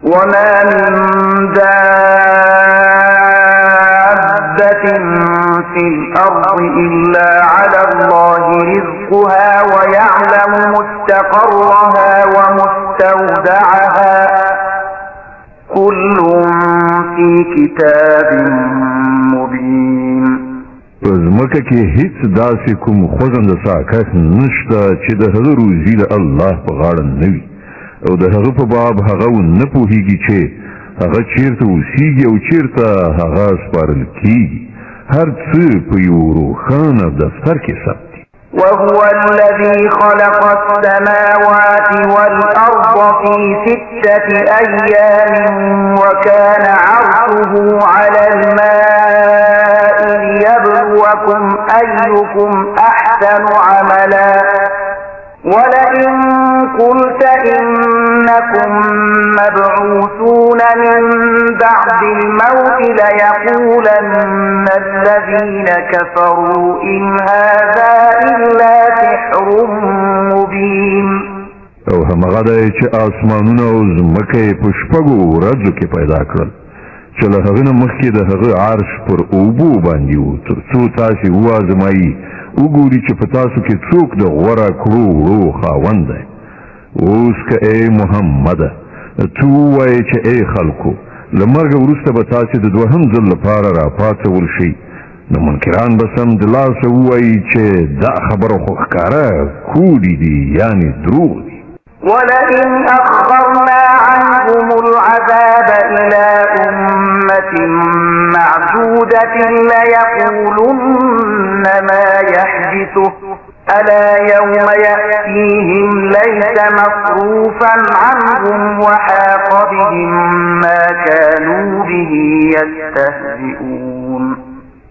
وما من دابة في الأرض إلا على الله رزقها ويعلم مستقرها ومستودعها كل في كتاب مبين. زمکه کې هیڅ داسې کوم خوځنده ساکت نشته چې د هغه روزي د الله په غاړه نه وي او د هغه په باب هغه نه پوهیږي چې هغه چیرته اوسیږي او چیرته هغه سپارل کیږي. هر څه په یو روښانه دفتر کې ثبت. وهو الذي خلق السماوات والأرض في 6 أيام وكان عرشه على الماء ليبلوكم أيكم أحسن عملا ولئن قلت إنكم مبعوثون من بعد الموت ليقولن الذين كفروا إن هذا إلا سحر مبين. او همغه دی چې آسمانونه او ځمکه یې په شپږو ورځو کې پیدا کړل چې له هغه نه مخکې د هغه عرش پر اوبو باندې و تر څو تاسې وازمایي وګوري چې په تاسو کې څوک د غوره کړو وړو خاوند دی. اوس که ای محمده تو ووایې چې ای خلکو له مرګه وروسته به تاسې د دوهم ځل لپاره راپاڅول شئ نو منکران به سمدلاسه ووایي چې دا خبره خو ښکاره کوډې دي یعنې دروغ دي. ولئن أخرنا عنهم العذاب إلى أمة معدودة ليقولن ما يحدثه ألا يوم يأتيهم ليس مصروفا عنهم وحاق بهم ما كانوا به يستهزئون.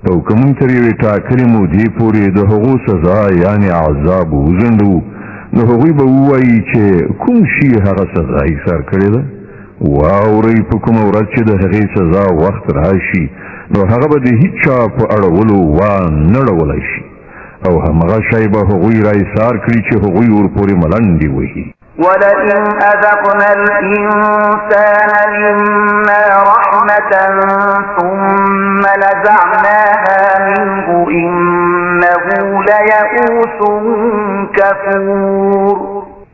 او که مونږ تر یوې ټاکلې مودې پورې د هغو سزا یعنې عذاب وځنډو نو هغوی به ووایي چې کوم شي هغه سزا ایثار کړې ده. واورئ په کومه ورځ چې د هغې سزا وخت راشي نو هغه به د هیڅ چا په اړولو وانه اړولی شي او همغه شی به هغوی را ایثار کړي چې هغوی ورپورې ملنډې وهي. ولئن أذقنا الإنسان منا رحمة ثم نزعناها منه إنه ليئوس كفور.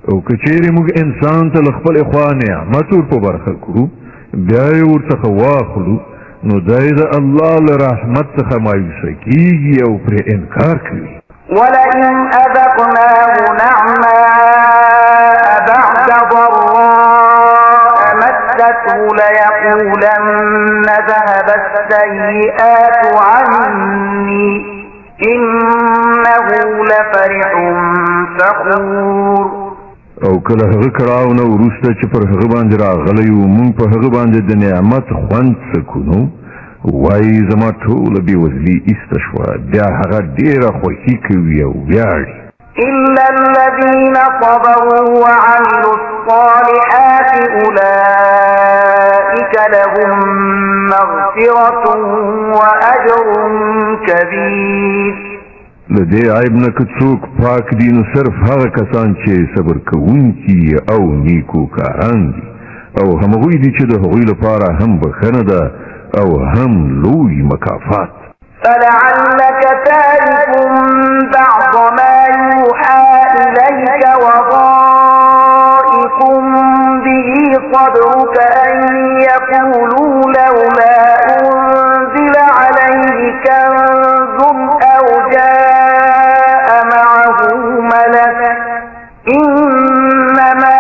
او که چیرې موږ انسان ته له خپلې خوا نعمت ور په برخه کړو بیا یې ورڅخه واخلو نو دی د الله له رحمت څخه مایوسه کېږي او پرې انکار کوي. ولئن أذقناه نعماء بعد ضراء مسته ليقولن ذهب السيئات عني إنه لفرح فخور. او کله هغه کړاونه وروسته چې پر هغه باندې راغلی و موږ په هغه باندې د نعمت خوند څکو نو وایي زما ټوله بېوزلي ایسته شوه بیا هغه ډېره خوښي کوي او ویاړي. إلا الذين صبروا وعملوا الصالحات أولئك لهم مغفرة وأجر كبير. لدې عیب نه که څوک پاک دي نو صرف هغه کسان چې صبر کوونکي او نیکو کاران دي او همغوی دي چې د هغوی لپاره هم بخښنه ده او هم لوی مکافات. فلعلك تارك بعض ما يوحى إليك وضائق به صدرك أن يقولوا لولا أنزل عليه كنز أو جاء معه ملك إنما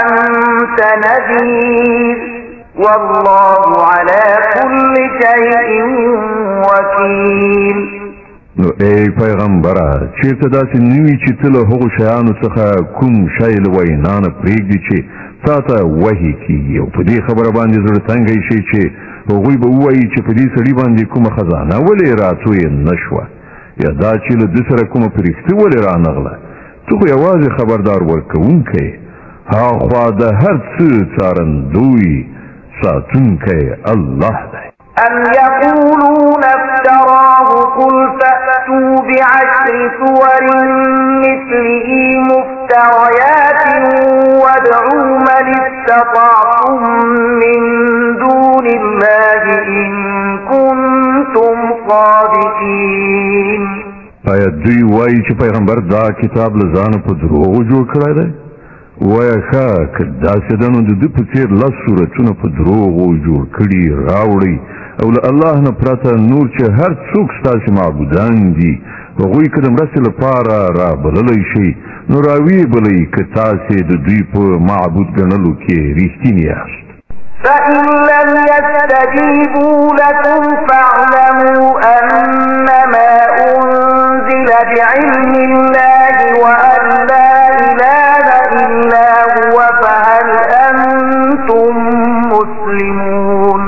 أنت نذير والله على كل شيء وكيل. نو ای پیغمبره چیرته داسې نه وي چې ته له هغو شیانو څخه کوم شی له وینا نه پرېږدي چې تا ته وحي کېږي او په دې خبره باندې زړه تنګی شي چې هغوی به ووایي چې په دې سړي باندې کومه خزانه ولې راتویې نه شوه یا دا چې له ده سره کومه فرښتې ولې رانغله. ته خو یوازې خبردار ورکوونکی هاخوا د هر څه څارندوی ساتونکی الله دی. أم يقولون افتراه قل فأتوا بعشر سور مثله مفتريات وادعوا من استطعتم آیا دوی وایي چې پیغمبر دا کتاب له ځانه په دروغو جوړ کړی دی؟ وایه ښه که داسې ده نو د ده په څېر 10 صورتونه په دروغو جوړ کړي راوړئ او له الله نه پرته نور چې هر څوک ستاسې معبودان دي هغوی که د مرستې لپاره رابللی شئ نو راویې بلئ که تاسې د دوی په معبود ګڼلو کې رښتیني یاست. فإن لم يستجيبوا لكم فاعلموا أنما أنزل بعلم الله وأن لا إله إلا هو فهل أنتم مسلمون.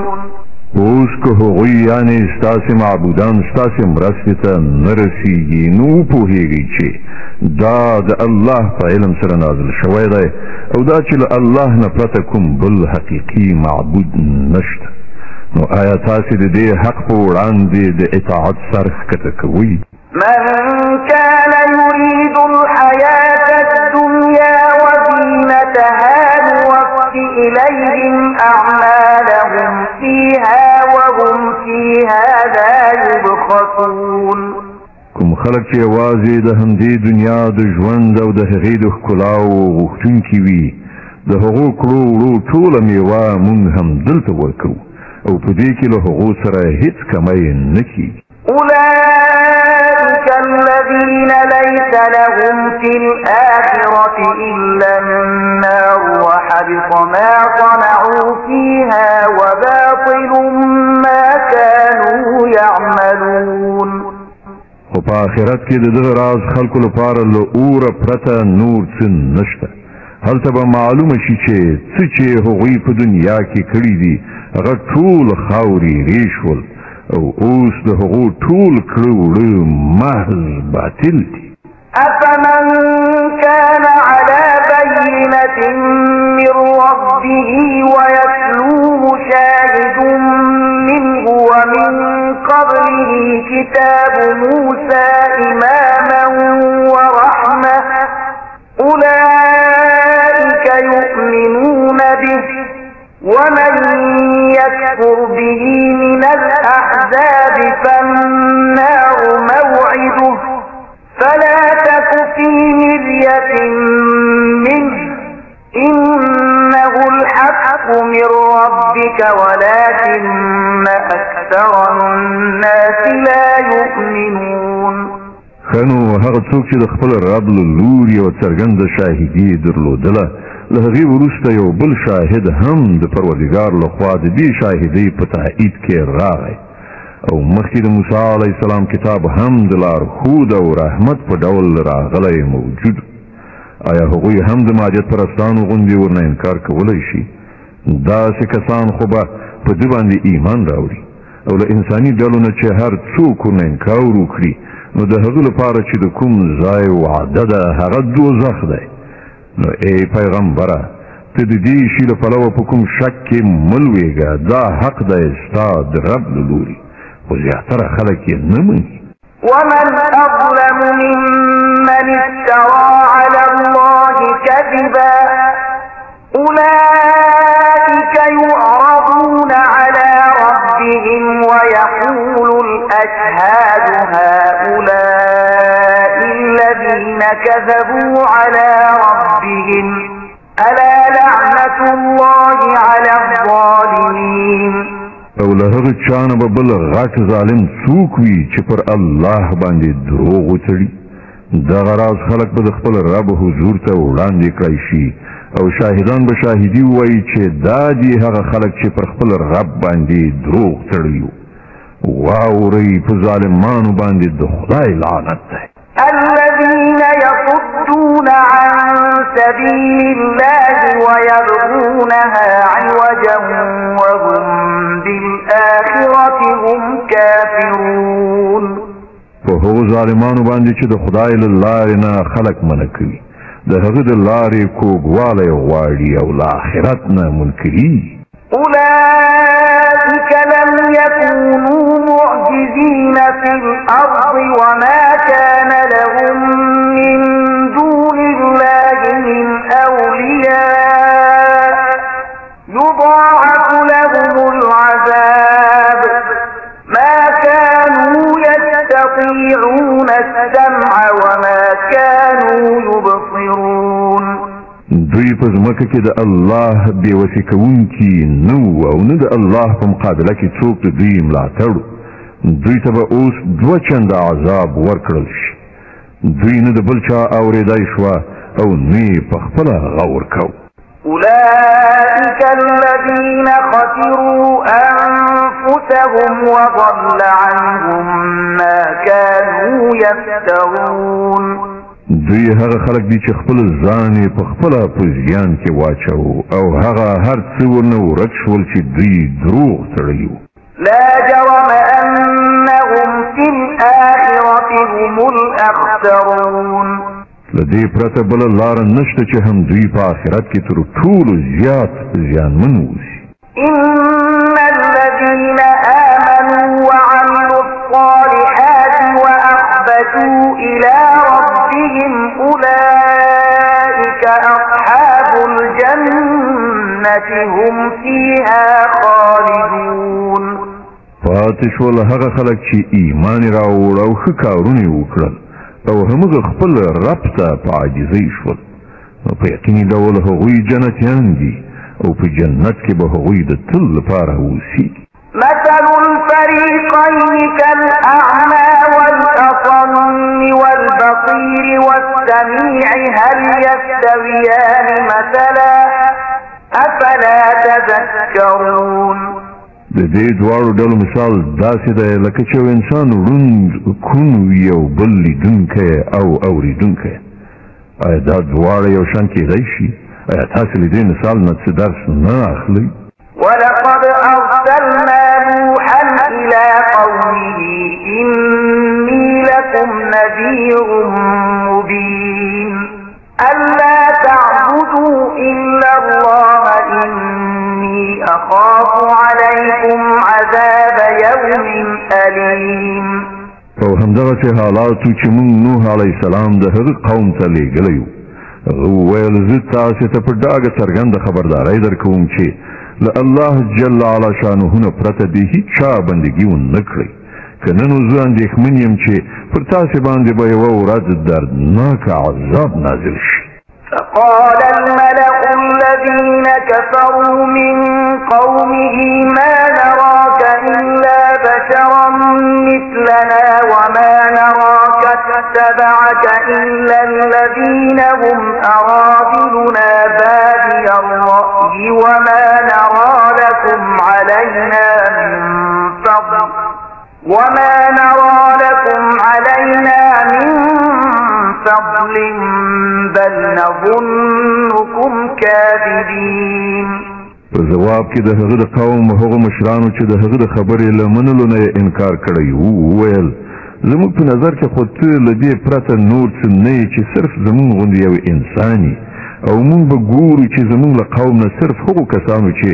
اوس که هغوی یعنی ستاسې معبودان ستاسې مرستې ته نه رسیږي نو وپوهیږئ چې دا د الله په علم سره نازل شوی دی او دا چې له الله نه پرته کوم بل حقیقي معبود نشته نو آیا تاسې د دې حق په وړاندې د اطاعت سر ښکته کوئ؟ من كان يريد الحياة الدنيا وزينتها نوفي إليهم أعمالهم فيها وهم فيها لا يبخسون. کوم خلک چې یوازې د همدې دنیا د ژوند او د هغې د ښکلاو غوښتونکي وي د هغو کړو وړو ټوله میوه موږ هم دلته ورکوو او په دې کې له هغو سره هیڅ کمی نه کیږي. أولئك الذين ليس لهم في الآخرة إلا النار وحبط ما صنعوا فيها وباطل ما كانوا يعملون. خو په آخرت کې د دغه راز خلکو لپاره له اوره پرته نور څه نشته. هلته به معلومه شي چې څه چې هغوی په دنیا کې کړي دي هغه ټول خاورې ری شول او اوس د هغو ټول کړه وړه محض باطل دي. أفمن كان على بينة من ربه ويتلوه شاهد منه ومن قبله كتاب موسى إماما ورحمة أولئك يؤمنون به ومن يكفر به من الأحزاب فالنار موعده فلا تك في مرية منه إنه الحق من ربك ولكن أكثر الناس لا يؤمنون. خنو هغه څوک چې د خپل رب له لوري یوه څرګنده شاهدي درلودله له هغې وروسته یو بل شاهد هم د پروردګار لخوا د دې شاهدۍ په تایید کې راغی او مخکې د موسی علیه السلام کتاب هم د لارښود او رحمت په ډول راغلی موجود. آیا هغوی هم د ماجد پرستانو غوندې ورنه انکار کولی شي؟ داسې کسان خو به په ده باندې ایمان راوړي او له انساني ډلو نه چې هر څوک ورنه انکار وکړي نو د هغه لپاره چې د کوم ځای وعده ده هغه دوزخ دی. نو ای پیغمبره ته د دې شي له پلوه په کوم شک کې مه لویږه دا حق دی ستا د رب له لوري خو زیاتره خلک یې نه مني. ومن أظلم ممن افترى على الله كذبا أولئك يعرضون على ربهم ويقول الأشهاد هؤلاء الذين كذبوا على ربهم ألا لعنة الله على الظالمين. او له هغه چانه به بل غټ ظالم څوک وي چې پر الله باندې دروغ وتړي دغه راز خلک به د خپل رب حضور ته وړاندې کړی شي او شاهدان به شاهدي ووایي چې دا دي هغه خلک چې پر خپل رب باندې دروغ تړي. واورئ په ظالمانو باندې د خدای لعنت دی. الذين يصدون عن سبيل الله ويبغونها عوجا وهم بالآخرة هم كافرون. په هغو ظالمانو باندې چې د خدای له لارې نه خلک منع کوي د هغه د لارې کوږوالی غواړي او له آخرت نه منکري. أولئك لم يكونوا معجزين في الأرض وما كان لهم من دون الله من أولياء يضاعف لهم العذاب ما كانوا يتقون. يستطيعون السمع وما كانوا يبصرون. دوی په ځمکه کې د الله بې وسې کوونکي نه وو او نه د الله په مقابله کې څوک د دوی ملاتړ. دوی ته به اوس دوه چنده عذاب ورکړل شي. دوی نه د بل چا اورېدای شوه او نه یې په خپله غور کو. أولئك الذين خسروا أنفسهم وضل عنهم ما كانوا يفترون. دوی هغه خلک دي چې خپل ځان یې په خپله په زیان کې واچو او هغه هر څه ورنه ورک شول چې دوی دروغ تړلي وو. لا جرم أنهم في الآخرة هم الأخسرون. لدې پرته بله لاره نشته چې هم دوی په آخرت کې تر ټولو زیات زیانمن ووسي. إن الذين آمنوا وعملوا الصالحات وأخبتوا إلى ربهم أولئك أصحاب الجنة هم فيها خالدون. پاتې شول هغه خلک چې ایمان یې راوړ او ښه کارونه یې وکړل او همغه خپل رب ته په عاجزۍ شول نو په یقیني ډول هغوی جنتیان دي او په جنت کې به هغوی د تل لپاره اوسیږي. مثل الفريقين كالأعمى والأصم والبصير والسميع هل يستويان مثلا أفلا تذكرون. د دې دواړو ډلو مثال داسې دی لکه چې یو انسان ړوند کون وي او بل لیدونکی او اورېدونکی. آیا دا دواړه یو شان کېدی شي؟ آیا تاسې له دې مثال نه څه درس نه اخلئ؟ ولقد أرسلنا نوحا إلى قومه إني لكم نذير مبين ألا تعبدوا إلا الله إني أخاف عليكم عذاب يوم أليم. او همدغسې حالاتو چې موږ نوح علیه السلام د هغه قوم ته لېږلی وو. هغه وویل زه تاسې ته په ډاګه څرګنده خبرداری درکوم چې له الله جل علا شانه نه پرته د هیچا بندګي ونه کړئ. که نن زه اندېښمن یم چې پر تاسې باندې به یوه ورځ دردناک عذاب نازل شي. فقال الملأ الذين كفروا من قومه ما نراك إلا بشرا مثلنا وما نراك اتبعك إلا الذين هم أراذلنا بادي الرأي وما نرى لكم علينا من فضل بل نظنكم كاذبين. په جواب کې د هغه د قوم هغه مشرانو چې د هغه د خبرې له منلو نه انکار کړی وو وویل زموږ په نظر کې خو ته له دې پرته نور څه نه یې چې صرف زموږ غوندې یو انسان یې او موږ به ګورو چې زموږ له قوم نه صرف هغو کسانو چې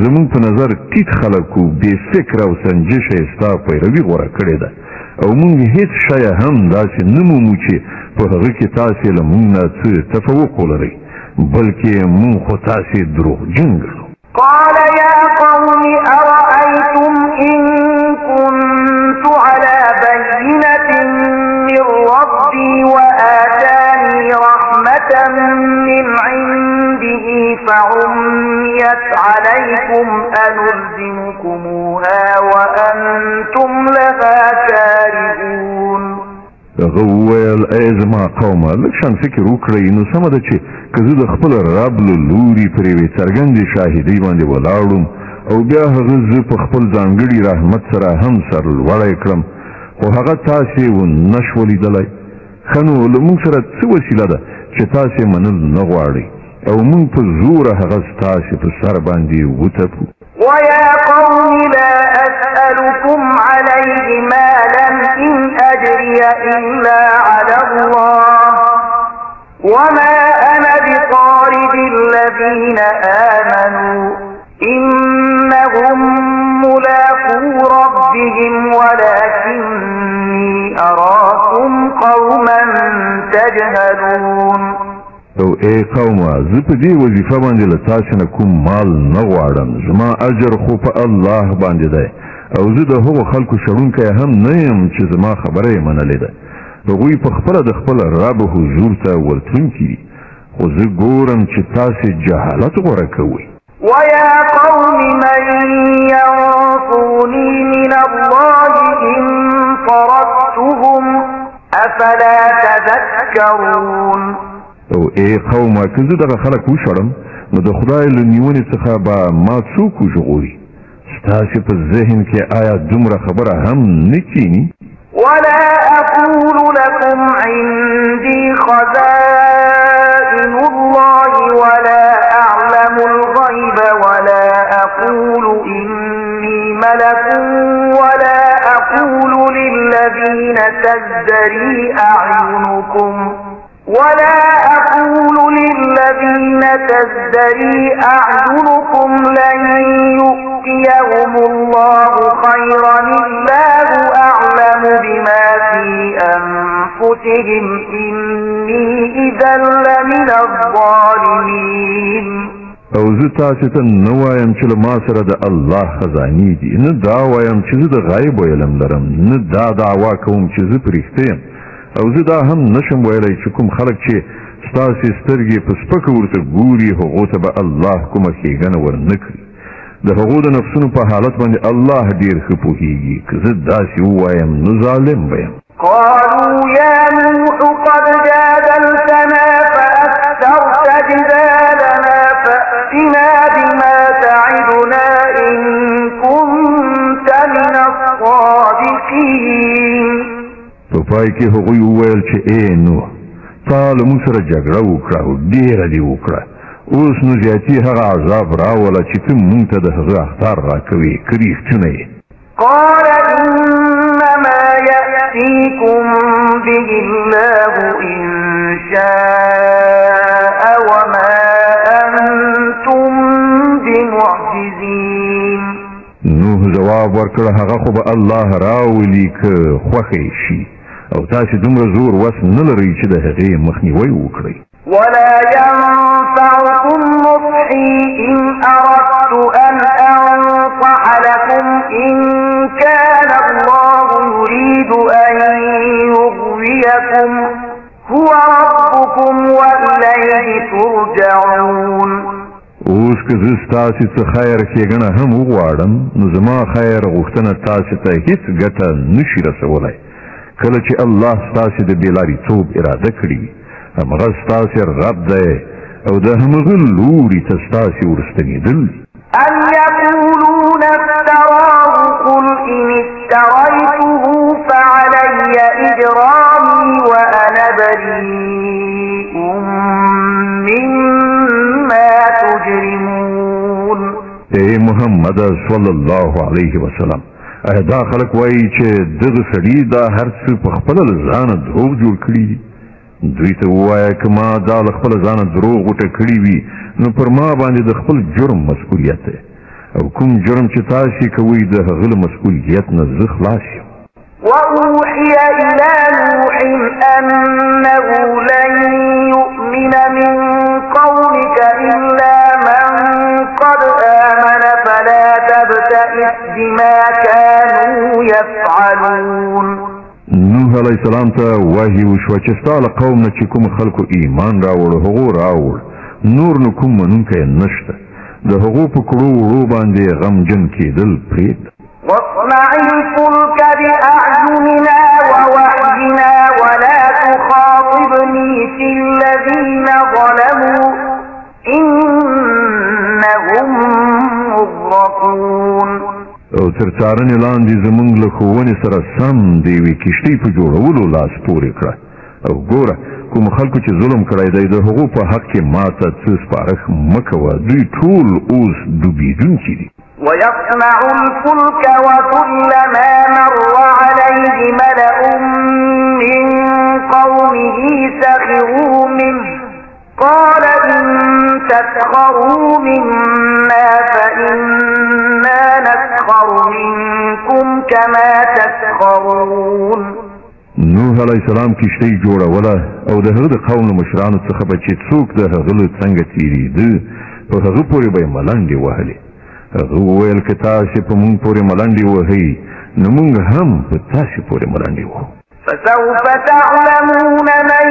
زموږ په نظر ټیټ خلک وو بې فکره او سنجشه یې ستا پیروي غوره کړې ده او موږ هیڅ شی هم داسې نه مومو چې په هغه کې تاسې له موږ نه څه تفوق ولرئ بلکې موږ خو تاسې دروغجن ګڼو. قال يا قوم أرأيتم إن كنت على بينة من ربي وآتاني رحمة من عنده فعميت عليكم أنلزمكموها وأنتم لها كارهون. هغه وویل ای زما قومه لږ شان فکر وکړئ نو سمه ده چې که زه د خپل رب له لوري پر یوې څرګندې شاهدۍ باندې ولاړم او بیا هغه زه په خپل ځانګړي رحمت سره هم سرلوړی کړم خو هغه تاسې ونه شوه لیدلی ښه نو له موږ سره څه وسیله ده چې تاسې منل نه غواړئ او موږ په زوره هغه ستاسې په سر باندې وتپو. ويا قوم لا أسألكم عليه مالا إن أجري إلا على الله وما أنا بطارد الذين آمنوا إنهم ملاقو ربهم ولكني أراكم قوما تجهلون. او ای قومه زه په دې وظیفه باندې له تاسې نه کوم مال نه غواړم زما اجر خو په الله باندې دی او زه د هغو خلکو شړونکی هم نه یم چې زما خبره یې منلې ده هغوی په خپله د خپل رب حضور ته ورتلونکي دي خو زه ګورم چې تاسې جهالت غوره کوئ ويا قوم من ينصرني من الله إن طردتهم أفلا تذكرون او ای قومه که زه دغه خلک وشړم نو د خدای له نیونې څخه به ما څوک وژغوري ستاسې په ذهن کې آیا دومره خبره هم نه کینی ولا أقول لكم عندي خزائن الله ولا أعلم الغيب ولا أقول إني ملك ولا أقول للذين تزدري أعينكم لن يؤتيهم الله خيرا الله أعلم بما في أنفسهم إني إذا لمن الظالمين او زه تاسې ته نه وایم چې له ما سره د الله خزانې دي نه دا وایم چې زه د غیبو علم لرم نه دا دعوا کوم چې زه په رښتیا یم او زه دا هم نشم ویلی چې کوم خلک چې ستاسې سترګې په سپکه ورته ګوري هغو ته به الله کومه ښېګنه ورنه کړي د هغو د نفسونو په حالت باندې الله ډېر ښه پوهېږي که زه داسې ووایم نو ظالم به یم قالوا يا نوح قد جادلتنا فأكثرت جدالنا فأتنا بما تعدنا إن كنت من الصادقين په پای کې هغوی وویل چې ای نوح تا له موږ سره جګړه وکړه او ډېره دې وکړه اوس نو زیاتي هغه عذاب راوله چې ته موږ ته د هغه اخطار راکوې که رښتونه یې قال إنما يأتيكم به الله إن شاء وما أنتم بمعجزين نوح جواب ورکړ هغه خو به الله راولي که خوښه شي او تاسې دومره زور وس نه لرئ چې د هغې مخنیوی وکړئ ولا ينفعكم نصحي إن أردت أن أنصح لكم إن كان الله يريد أن يغويكم هو ربكم وإليه ترجعون اوس که زه ستاسې څه خیر ښېګڼه هم وغواړم نو زما خیر غوښتنه تاسې ته هېڅ ګټه نشي رسولی کله چې الله ستاسې د بېلاریتوب اراده کړي همغه ستاسې رب دی او د همغه لوري ته ستاسې ورستنېدل دي أم يقولون افتراه قل إن افتريته فعلي إجرامي وأنا بريء مما تجرمون ای محمد صلی الله علیه وسلم دا خلک وایي چې دغه سړي دا هر څه په خپله له ځانه دروغ جوړ کړي دي دوی ته ووایه که ما دا له خپله ځانه دروغ غوټه کړي وي نو پر ما باندې د خپل جرم مسؤلیت دی او کوم جرم چې تاسې کوئ د هغه له مسؤلیت نه زه خلاص یم وأوحي إلى نوح أنه لن يؤمن من قومك إلا من قد آمن فلا تبتئس بما كانوا يفعلون نوح علیه السلام ته وحی وشوه چې ستا له قوم نه چې کوم خلکو ایمان راوړ هغو راوړ نور نو کوم منونکی نشته د هغو په کړو وړو باندې غمجن کېدل پرېږده واصنع الفلك بأعيننا ووحينا ولا تخاطبني في الذين ظلموا إنهم مغرقون او تر څارنې لاندې زموږ له ښوونې سره سم د یوې کښتۍ په جوړولو لاس پورې کړه او ګوره کوم خلکو چې ظلم کړی دی د هغو په حق کې ماته څه سپارښت مه کوه دوی ټول اوس ډوبېدونکي دي ويصنع الفلك وكلما مر عليه ملأ من قومه سخروا منه قال إن تسخروا منا فإنا نسخر منكم كما تسخرون نوح علیه السلام کښتۍ جوړوله او د هغه د قوم له مشرانو څخه به چې څوک د هغه له څنګه تېرېده په هغه پورې به یې ملنډې وهلې هغه وویل که تاسې په موږ پورې ملنډې وهئ نو موږ هم په تاسې پورې ملنډې وهو. فسوف تعلمون من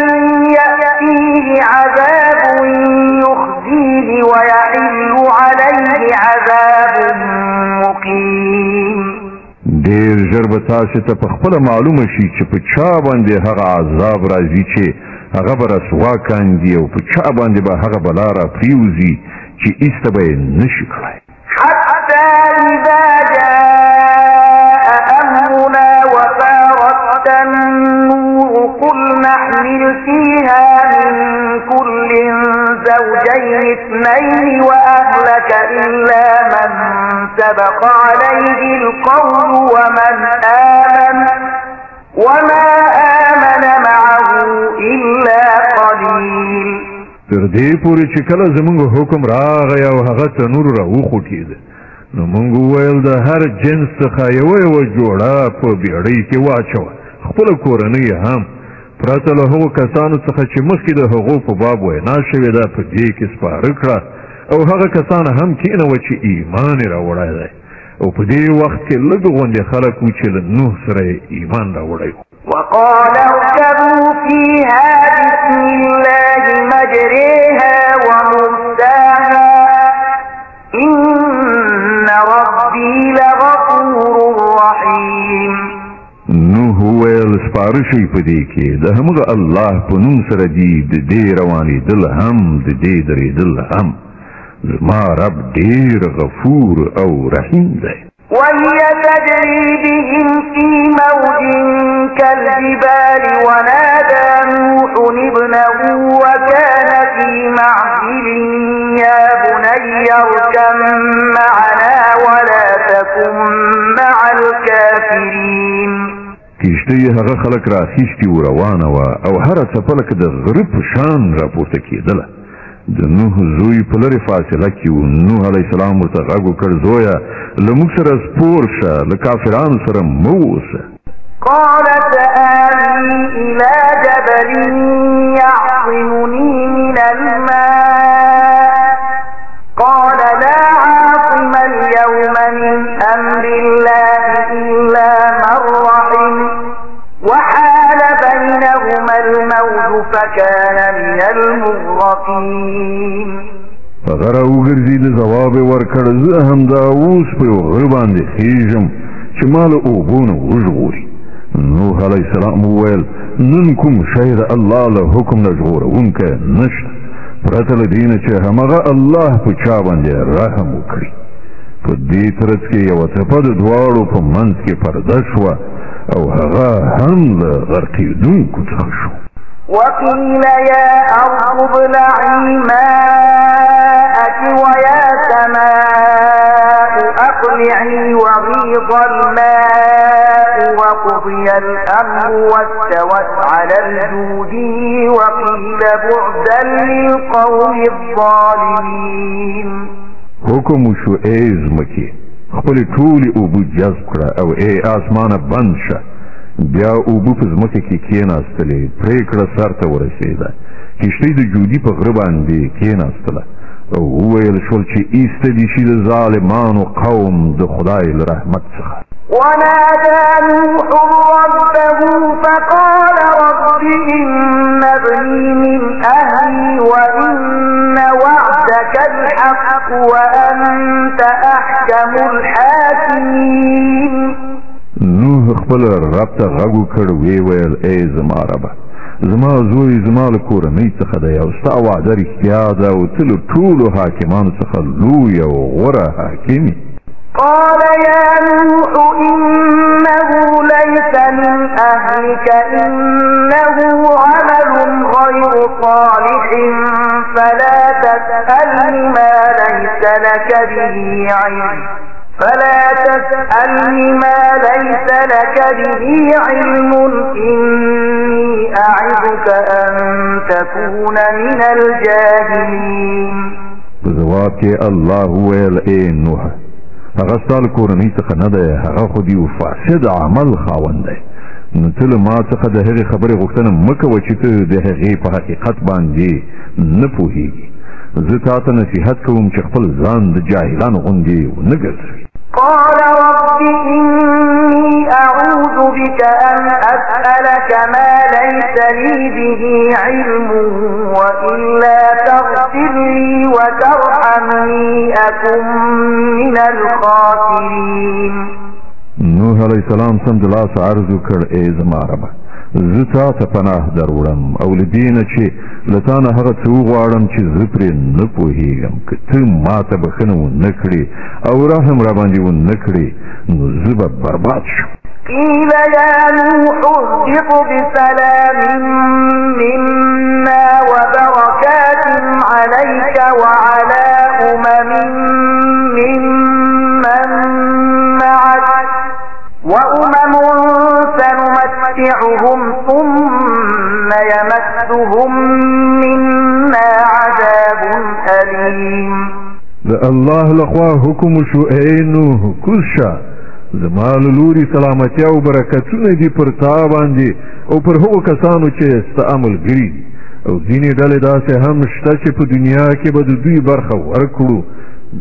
يأتيه عذاب يخزيه ويحل عليه عذاب مقيم. ډېر ژر به تاسې ته په خپله معلومه شي چې په چا باندې هغه عذاب راځي چې هغه به رسوا کاندي او په چا باندې به هغه بلا را پریوزي چې ایسته به یې نشي کړی. حتى إذا جاء أمرنا وفارت النور قل نحمل فيها من كل زوجين اثنين وأهلك إلا من سبق عليه القول وما آمن معه إلا قليل. تر دې پورې چې کله زموږ حکم راغی او هغه تنور را وخوټېد نو موږ وویل د هر جنس څخه یوه جوړه په بیړۍ کې واچوه، خپله کورنۍ هم پرته له هغو کسانو څخه چې مخکې د هغو په باب وینا شوې ده په دې کې سپاره کړه او هغه کسان هم کېنوه چې ایمان یې راوړی دی او په دې وخت کې لږ غوندې خلک وو چې له نوح سره یې ایمان راوړی و. وقال اركبوا فيها بسم الله مجريها ومرساها إن ربي لغفور رحيم. نوح وویل سپاره شئ په دې کې د همغه الله په نوم سره دي د دې روانېدل هم د دې درېدل هم زما رب ډېر غفور او رحیم دی. وهي تجري بهم في موج كالجبال ونادى نوح ابنه وكان في معزل يا بني اركب معنا ولا تكن مع الكافرين. کشتۍ هغه خلک راخیستي و روانه وه او هره څپه لکه د غره په شان راپورته کېدله. د نوح زوی په لرې فاصله کې و. نوح علیه السلام ورته غږ وکړ زویه له موږ سره سپور شه له کافرانو سره مه اوسه. قال سآوي إلى جبل يعصمني من الماء قال لا عاصم اليوم من أمر الله إلا من رحم وحال بينهما الموج فكان من المغرقين. هغه راوګرځېد ځواب یې ورکړ زه همدا اوس په یو غره باندې خیژم چې ما له اوبو نه وژغوري. نوح علیه السلام وویل نن کوم شی د الله له حکم نه ژغورونکی نشته پرته له دې نه چې همغه الله په چا باندې رحم وکړي. په دې ترڅ کې یوه څپه د دواړو په منځ کې پرده شوه او هغه هم له غرقېدونکو څخه شو. وقيل يا أرض ابلعي ماءك ويا سماء أقلعي وغيض الماء وقضي الأمر واستوت على الجود وقيل بعدا للقوم الظالمين. حکم شو ای ځمکې خپلې ټولې اوبه جذب کړه او ای آسمانه بند شه. بیا اوبه په ځمکه کې کېناستلې پرېکړه سر ته ورسېده. کښتۍ د جودي په غره باندې کېناستله او وویل شول چې ایسته دې شي د ظالمانو قوم د خدای له رحمت څخه. ونادى نوح ربه فقال رب إن ابني من أهلي وإن وعدك الحق وأنت أحكم الحاكمين. نوح خپل رب ته غږ وکړ ویې ویل ای زما ربه زما زوی زما له کورنۍ څخه دی او ستا وعده رښتیا ده او ته له ټولو حاکمانو څخه لوی او غوره حاکم یې. قال يا نوح إنه ليس من أهلك إنه عمل غير صالح فلا تسألني ما ليس لك به علم إني أعظك أن تكون من الجاهلين. جواب کې الله ویل ای نوح هغه ستا له کورنۍ څخه نه دی هغه خو د یو فاسد عمل خاوند دی نو ته له ما څخه د هغې خبرې غوښتنه مه کوه چې ته د هغې په حقیقت باندې نه پوهېږي. زه تا ته نصیحت کوم چې خپل ځان د جاهلانو غوندې ونه ګرځوي. قال رب إني أعوذ بك أن أسألك ما ليس لي به علم وإلا تغفر لي وترحمني أكن من الخاسرين. نوح علیہ السلام سمدلاسه عرض وکړ ای زما ربه زه تا ته پناه دروړم او له دې نه چې له تا نه هغه څه وغواړم چې زه پرې نه پوهېږم. که ته ما ته بښنه ونه کړې او رحم راباندې ونه کړې نو زه به برباد شم. قيل يا نوح اهبط بسلام منا وبركات عليك وعلى ممن معك وأمم سنمتعهم ثم يمسهم منا عذاب أليم. د الله لخوا حکم شو ای نوح کوز شه زما له لوري سلامتیا او برکتونه دي پر تا باندې او پر هغو کسانو چې ستا ملګري دي او ځینې ډلې داسې هم شته چې په دنیا کې به د دوی برخه ورکړو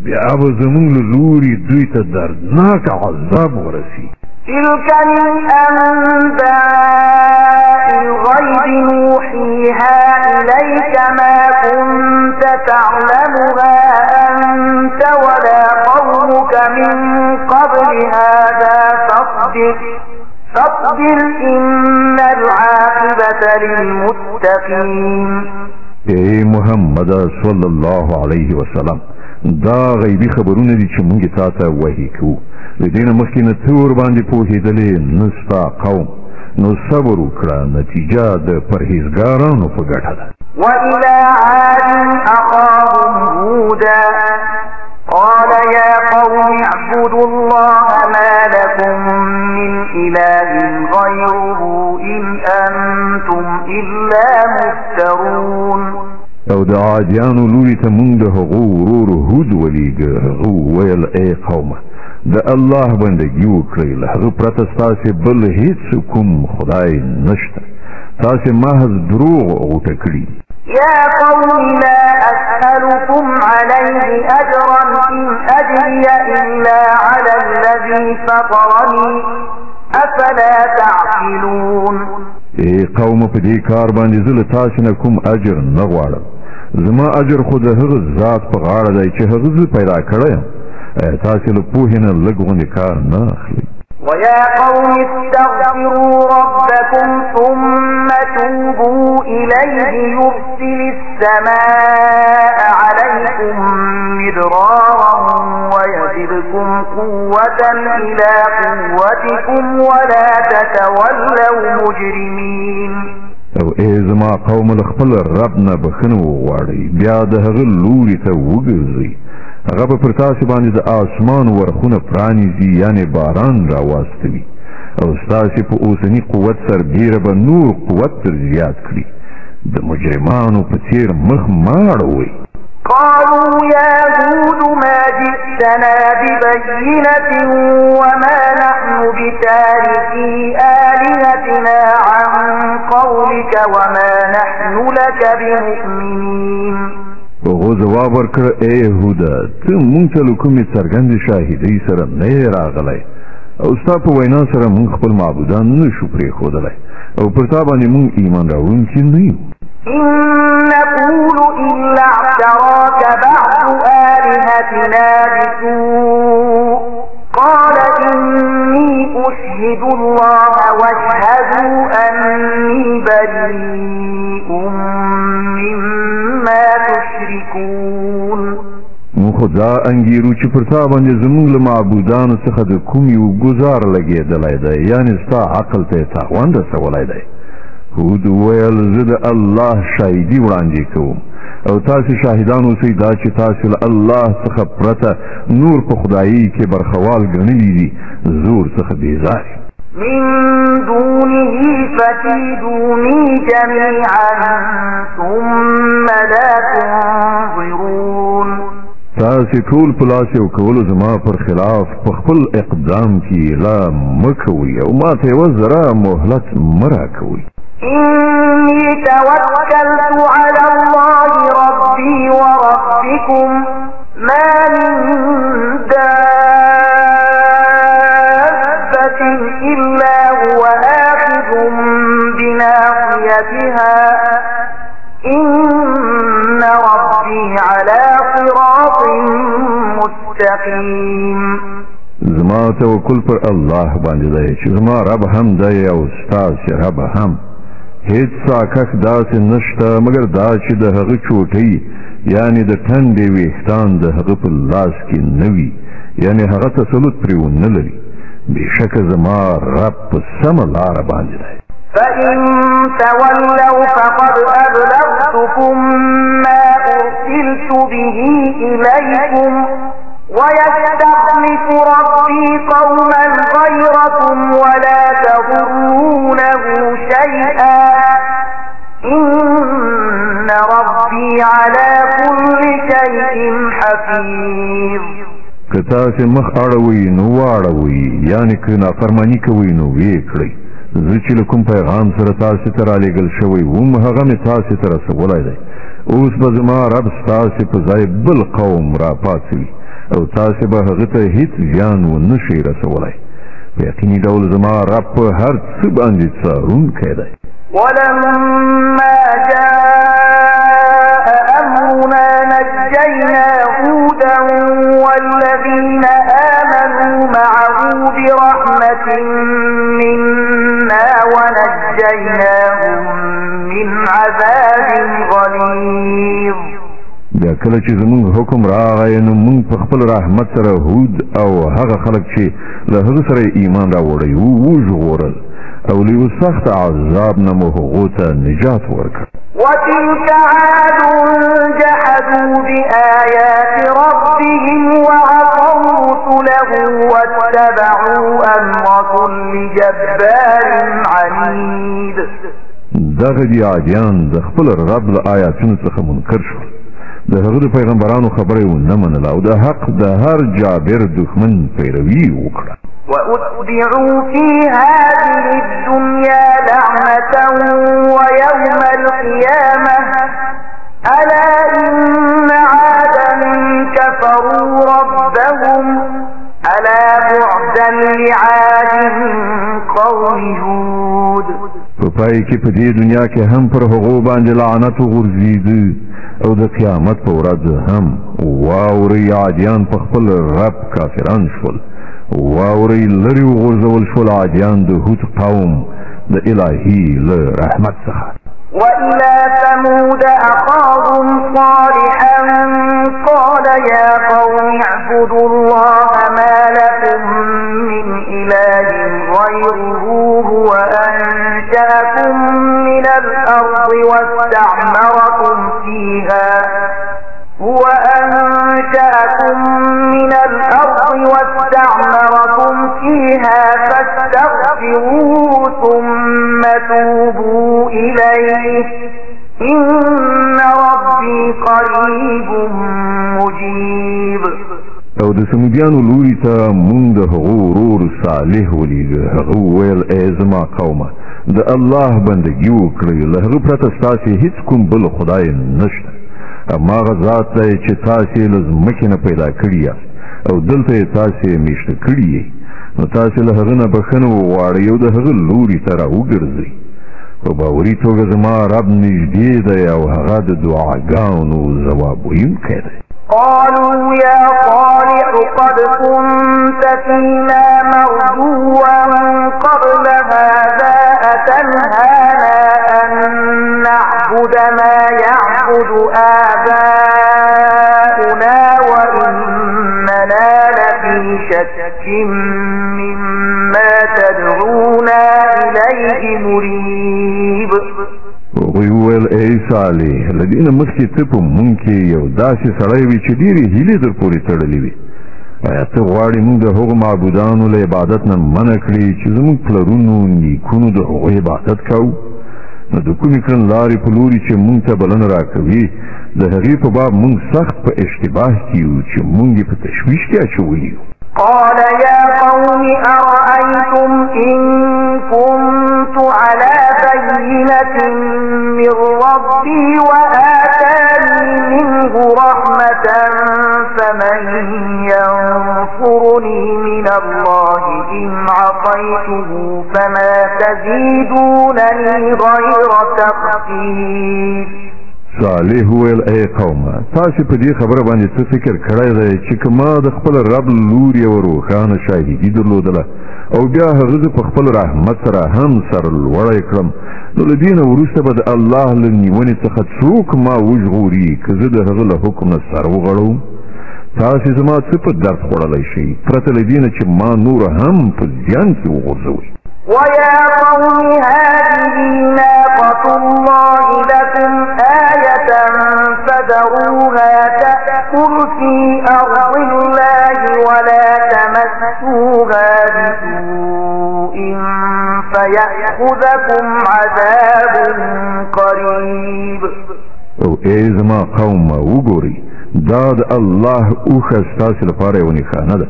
بیا به زموږ له لوري دوی ته دردناک عذاب ورسي. تلك من أنباء الغيب نوحيها إليك ما كنت تعلمها أنت ولا قومك من قبل هذا فاصبر إن العاقبة للمتقين. اے محمد صلی الله علیه وسلم دا غیبی خبرونه دي چې موږ تاسو وحی کوو. د دې نه مخکې نه ته ورباندې پوهېدلې نه ستا قوم نو صبر وکړه نتیجه د پرهیزګارانو په ګټه ده. وإلى عاد أخاهم هودا قال يا قوم اعبدوا الله ما لكم من إله غيره إن أنتم إلا مفترون. او د عادیانو لوري ته مونږ د هغو ورور هود ولیږه هغه وویل ای قومه د الله بندګي وکړئ له هغه پرته ستاسې بل هیڅ کوم خدای نشته تاسې محض دروغ غوټه کړي. يا قوم لا أسألكم عليه أجرا إن أجري إلا على الذي فطرني أفلا تعقلون. ای قوم په دې کار باندې زه له تاسې نه کوم اجر نه غواړم زما اجر خو د هغه ذات په غاړه دی چې هغه زه پیدا کړی یم. تاسې له پوهې نه لږ غوندې کار نه اخلئ. ويا قوم استغفروا ربكم ثم توبوا إليه يرسل السماء عليكم مدرارا ويزدكم قوة إلى قوتكم ولا تتولوا مجرمين. او ای زما قوم له خپل رب نه بښنه وغواړئ بیا د هغه لوري ته وګرځئ هغه به پر تاسې باندې د آسمان ورخونه پرانیزي یعنې باران راواستوي او ستاسې په اوسني قوت سربیره به نور قوت تر زیات کړي د مجرمانو په څېر مخ مه اړوئ. قالوا يا هود ما جئتنا ببينة وما نحن بتاركي آلهتنا عن قولك وما نحن لك بمؤمنين. هغو ځواب ورکړ ای یهوده ته مونږ ته له کومې څرګندې شاهدۍ سره نه یې راغلی او ستا په وینا سره مونږ خپل معبودان نه شو پرېښودلی او پر تا باندې مونږ ایمان راوړونکي نه یو. إن نقول إلا اعتراك بعض آلهتنا بسوء قال إني أشهد الله واشهدوا أني بريء مما تشركون. مونږ خو دا انګیرو چې پر تا باندې زموږ له معبودانو څخه د کوم یو ګزار لګېدلی دی یعنې ستا عقل ته یې تاوان رسولی دی. هود ویل زه د الله شاهدي وړاندې کوم او تاسې شاهدان اوسئ دا چې تاسې له الله څخه پرته نور په خدایي کې برخوال ګڼلي دي زور څخه بېزاري. من دونه فكيدوني جميعا ثم لا تنظرون. تاسې ټول په لاس یو کولو زما پر خلاف په خپل اقدام کې لا مه کوئ او ما ته یوه ذره مهلت مه راکوئ. إني توكلت على الله ربي ربي وربكم ما من دابة إلا هو آخذ بناصيتها إن ربي على صراط مستقيم. زما توکل پر الله باندې دی چې زما رب هم دی او ستاسې رب هم. هیڅ ساکښ داسې نشته مګر دا چې د هغه چوټۍ یعنی د ټنډې ویښتان د هغه په لاس کې نه وي، یعنی هغه تسلط پرې ونه لري. بېشکه زما رب په سمه لاره باندې دی. فإن تولوا فقد أبلغتكم ما أرسلت به إليكم ويستخلف ربي قوما غيركم ولا تضرونه شيئا إن ربي على كل شيء حفيظ. که تاسې مخ اړوئ نو واړوئ، یعنی که نافرماني کوئ نو ویې کړئ. زه چې له کوم پیغام سره تاسې ته رالیږل شوی وم هغه مې تاسې ته رسولی دی. اوس به زما رب ستاسې په ځای بل قوم راپاڅوي او تاسې به هغه ته هیڅ زیان ونه شئ رسولی. په یقیني ډول زما رب په هر څه باندې څارونکی دی. ولما جاء أمرنا نجينا هودا والذين آمنوا معه برحمة منا ونجيناهم من عذاب غليظ. بیا کله چې زمونږ حکم راغی نو مونږ په خپل رحمت سره هود او هغه خلک چې له هغه سره ایمان راوړی وژغورل او له یو سخت عذاب نه مو هغو ته نجات ورکړ. وتلك عاد جحدوا بآيات ربهم وعصوا رسله واتبعوا أمر كل جبار عنيد. دغه دي عادیان د خپل رب له آیاتونو څخه منکر شول، د هغه د پیغمبرانو خبره یې ونه منله او د حق د هر جابر دښمن پیروي وکړه. وأتبعوا في هذه الدنيا لعنة ويوم القيامة ألا إن عادا كفروا ربهم ألا بعدا لعاد قوم هود. په پای کې په دې دنیا کې هم پر هغو باندې لعنت وغورځېده او د قیامت په ورځ هم واورئ عادیان په خپل رب کافران شول. واورئ لرې وغورځول شول عادیان د هود قوم د الهي له رحمت څخه. وإلى ثمود أخاهم صالحا قال يا قوم اعبدوا الله ما لكم من إله غيره هو أنشأكم من الأرض واستعمركم فيها فاستغفروه ثم توبوا إليه إن ربي قريب مجيب. او د سمودیانو لوري ته مونږ د هغو ورور صالح ولیږه. هغه وویل ای زما قومه د الله بندګي وکړئ، له هغه پرته ستاسې هیڅ کوم بل خدای نشته. هماغه ذات دی چې تاسې له ځمکې نه پیدا کړي یاست او دلته یې تاسې میشته کړي یې، نو تاسې له هغه نه بښنه وغواړئ او د هغه لوري ته راوګرځئ. په باوري توګه زما رب نږدې دی او هغه د دعاګانو ځواب ویونکی دی. قالوا يا صالح قد كنت فينا مرجوا قبل هذا أتنهانا أن نعبد ما يعبد آباؤنا وإننا لفي شك مما تدعونا إليه مريب. وی ویل ای صالح لدینه مخکې ته په مونږ کې یو داسې سړی وي چې ډېرې هیلې در پورې تړلې وي. آیا ته غواړې مونږ د هغو معبودانو له عبادت نه منع کړي چې زموږ پلرونو نیکونو د هغو عبادت کوو؟ نو د کومې کړنلارې په لوري چې مونږ ته بلنه راکوي د هغې په باب مونږ سخت په اشتباه کې یو چې مونږ یې په تشویش کې اچولی یو. قال يا قوم أرأيتم إن كنت على بينة من ربي وآتاني منه من الله إن عصيته فما تزيدونني غير تخفيف. صالح ویل ای قومه تاسو په دې خبره باندې څه فکر کړی دی چې کما د خپل رب لور یو روښانه شاهدي درلودله او بیا هغه په خپل رحمت سره هم سر لوړی کړم نو له دې نه وروسته به د الله له نیونې څخه څوک ما وژغوري که زه د هغه له حکم نه سر وغړوم تاسو زما څه په درد خوړلی شئ پرته له دې نه چې ما نور هم په زیان کې وغورځوئ. ويا قوم هذه ناقة الله لكم آية فذروها تأكل في أرض الله ولا تمسوها بسوء فيأخذكم عذاب قريب. او ای زما قوم وګورئ دا د الله اوښه ستاسو لپاره یوه نښانه ده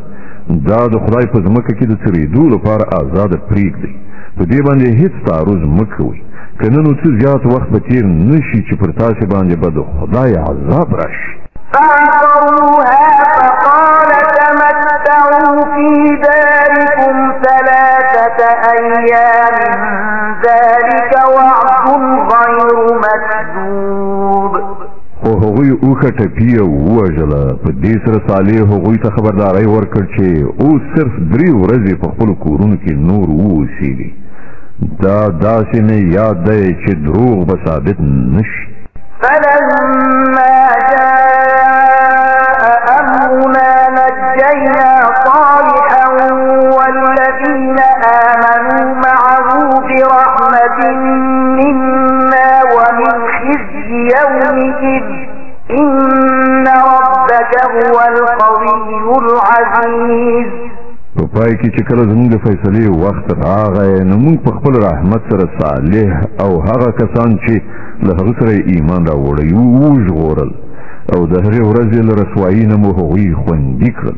دا د خدای په ځمکه کې د څرېدو لپاره آزاده پرېږدئ په دې باندې هیڅ تعرض مه کوئ که نه نو څه زیات وخت به تېر نه شي چې پر تاسې باندې به د خدای عذاب راشي. فعقروها فقال تمتعوا في داركم 3 أيام ذلك وعد غير مكذوب. خو هغوی اوښه ټپي او ووژله په دې سره صالح هغوی ته خبرداری ورکړ چې اوس صرف 3 ورځې په خپلو کورونو کې نور واوسېږي دا داسې مې یاد دی چې دروغ به ثابت نه شي. فلما جاء أمرنا نجينا صالحا والذين آمنوا معه برحمة منا ومن خزي يومئذ إن ربك هو القوي العزيز. په پای کې چې کله زموږ د فیصلې وخت راغی نو موږ په خپل رحمت سره صالح او هغه کسان چې له هغه سره ایمان راوړی وژغورل او د هغې ورځې له رسوایي نه مو هغوی خوندي کړل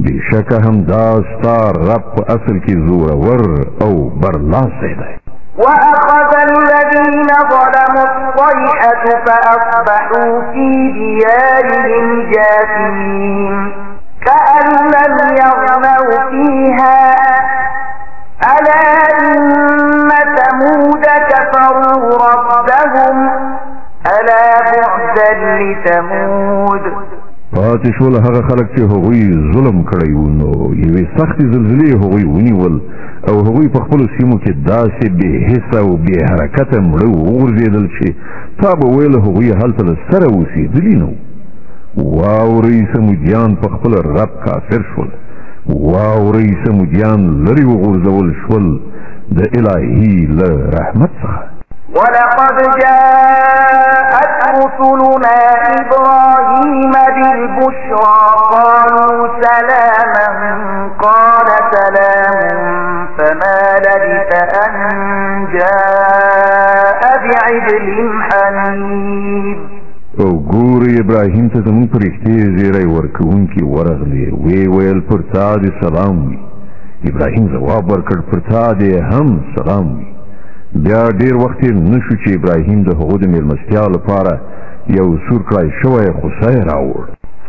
بېشکه همدا ستا رب په اصل کې زورور او برلاسی دی. وأخذ الذين ظلموا الصيحة فأصبحوا في ديارهم جاثمين كأن لم يغنوا فيها ألا إن ثمود كفروا ربهم ألا بعدا لثمود. پاتې شول هغه خلک چې هغوی ظلم کړی وو نو یوې سختې زلزلې هغوی ونیول او هغوی په خپلو سیمو کې داسې بې حسه او بې حرکته مړه وغورځېدل چې تا به ویل هغوی هلته له سره اوسېدلي نه واورئ سمودیان په خپل رب کافر شول واورئ سمودیان لرې وغورځول شول د الهي له رحمت څخه. ولقد جاءت رسلنا إبراهيم بالبشرى قالوا سلاما قال سلام فما لبث أن جاء بعجل حنيذ. او ګورې ابراهیم ته زموږ په رښتې زیری ورکوونکي ورغلې ویې ویل پر تا دې سلام وي. ابراهیم ځواب ورکړ پر تا دې هم سلام وي. بیا ډیر وخت نه شو چې ابراهیم د هغو د مېلمستیا لپاره یو سور کړای شوی خوسی راوړ.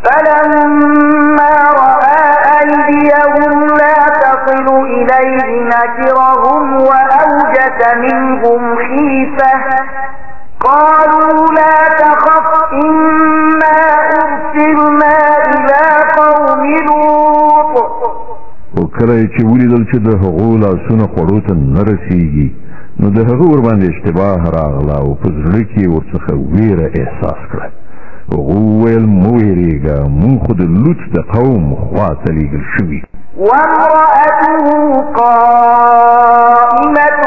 فلما رأى أيديهم لا تصل إليه نكرهم وأوجس منهم خيفة قالوا لا تخف إنا أرسلنا إلى قوم لوط. او کله چې ولیدل چې د هغو لاسونه خوړو ته نه رسېږي نو د هغه ورباندې اشتباه راغله او په زړه کې ورڅخه ویره احساس کړه. هغه وویل مه ویرېږه موږ خو د لوط د قوم خوا ته لېږل شوي. وامرأته قائمة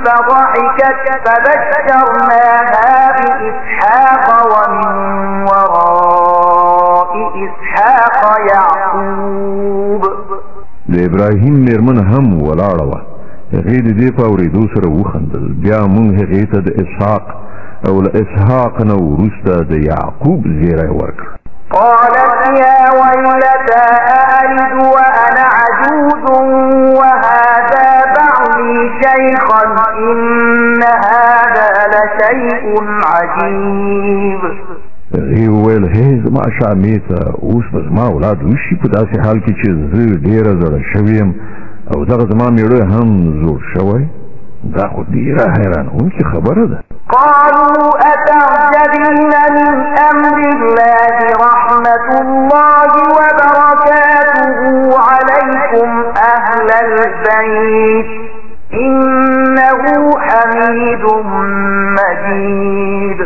فضحكت فبشرناها بإسحاق ومن وراء إسحاق يعقوب. د ابراهیم مېرمن هم ولاړه وه هغې د دې په اورېدو سره وخندل بیا موږ هغې ته د اسحاق او له اسحاق نه وروسته د یعقوب زیری ورکړ. قالت يا ويلتى أألد وأنا عجوز وهذا بعلي شيخا إن هذا لشيء عجيب. هغې وویل هی زما شامې ته اوس به زما اولاد وشي په داسې حال کې چې زه ډېره زړه شوی یم او دغه زما میړه هم زوړ شوی دا خو ډېره حیرانوونکې خبره ده. قالوا أتعجبين من أمر الله رحمة الله وبركاته عليكم أهل البيت إنه حميد مجيد.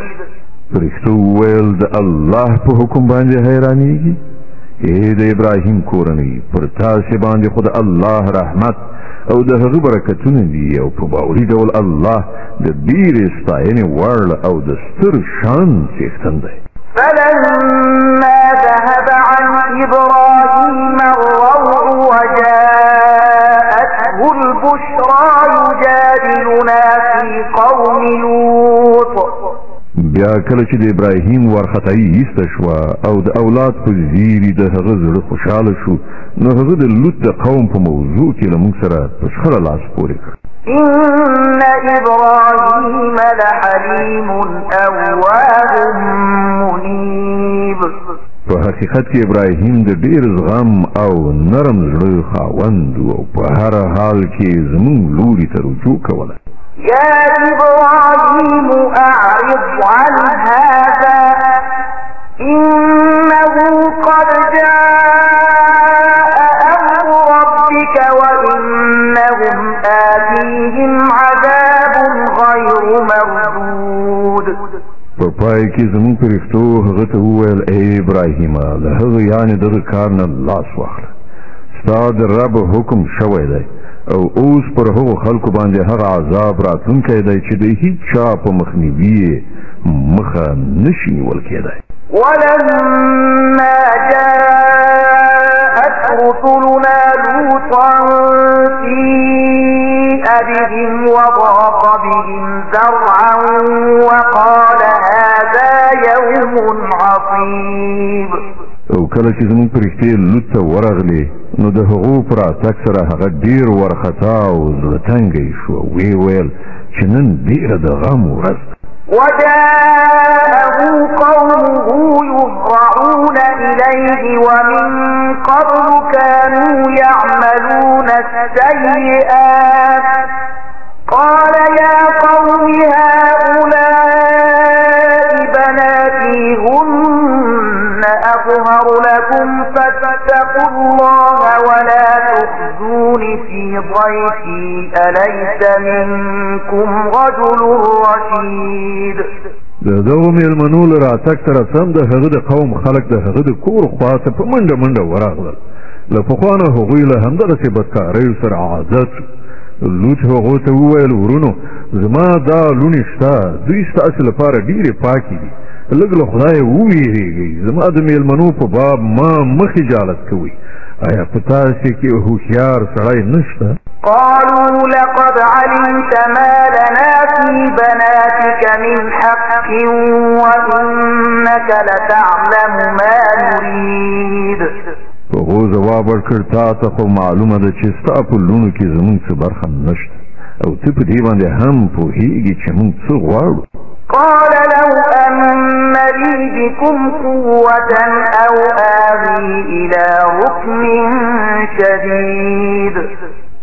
فرښتو وویل د الله په حکم باندې حیرانېږي؟ د ابراهیم کورنۍ پر تاسې باندې خو د الله رحمت او د هغه برکتونه دي او په باوري ډول الله د ډېرې ستاینې وړ او د ستر شان څښتن دی. فلما ذهب عن إبراهيم الروع وجاءته البشرى يجادلنا في قوم لوط. بیا کله چې د ابراهیم وارخطایي ایسته شوه او د اولاد په زیري د هغه زړه خوشحاله شو نو هغه د لوط د قوم په موضوع کې له موږ سره په شخړه لاس پورې کړ. إن إبراهيم لحليم أواه منيب. په حقیقت کې ابراهیم د ډېر زغم او نرم زړه خاوند او په هر حال کې زموږ لوري ته رجوع کوله. يا إبراهيم أعرض عن هذا إنه قد جاء أمر ربك وإنهم آتيهم عذاب غير مردود. په پای کې زموږ فرښتو هغه ته وویل ای ابراهیمه له هغه یعنې دغه کار نه لاس واخله ستا د رب حکم شوی دی او اوس پر هغو خلکو باندې هغه عذاب راتلونکی دی چې د هیڅ چا په مخنیوي مخه نشي نیول کېدی. ولما جاءت رسلنا لوطا سيء بهم وضاق بهم ذرعا وقال هذا يوم عصيب. او کله چې زموږ فرښتې لوط ته ورغلې نو د هغو په راتګ سره هغه ډېر وارخطا او زړه تنګی شو او ویې ویل چې نن ډېره د غم ورځ. وجاءه قومه يهرعون إليه ومن قبل كانوا يعملون السيئات قال يا قوم هؤلاء بناتي هن أطهر لكم فاتقوا الله ولا تخزون في ضيفي أليس منكم رجل رشيد. د دغو مېلمنو له راتګ سره سم د هغه د قوم خلک د هغه د کور خوا ته په منډه منډه ورغلل. له پخوا نه هغوی له همدغسې بدکاریو سره عادت. لوط هغو ته وویل ورونو زما دا لوڼې شته دوی ستاسې لپاره ډېرې پاکې دي لږ له خدایه وویرېږئ زما د مېلمنو په باب ما مه خجالت کوئ آیا په تاسې کې هوښیار سړی نشته؟ قالوا لقد علمت ما لنا في بناتك من حق وإنك لتعلم ما نريد. هغو ځواب ورکړ تا ته خو معلومه ده چې ستا په لوڼو کې زموږ څه برخه نشته او ته په دې باندې هم پوهېږي چې موږ څه غواړو. قال لو أن لي بكم قوة أو آوي إلى ركن شديد.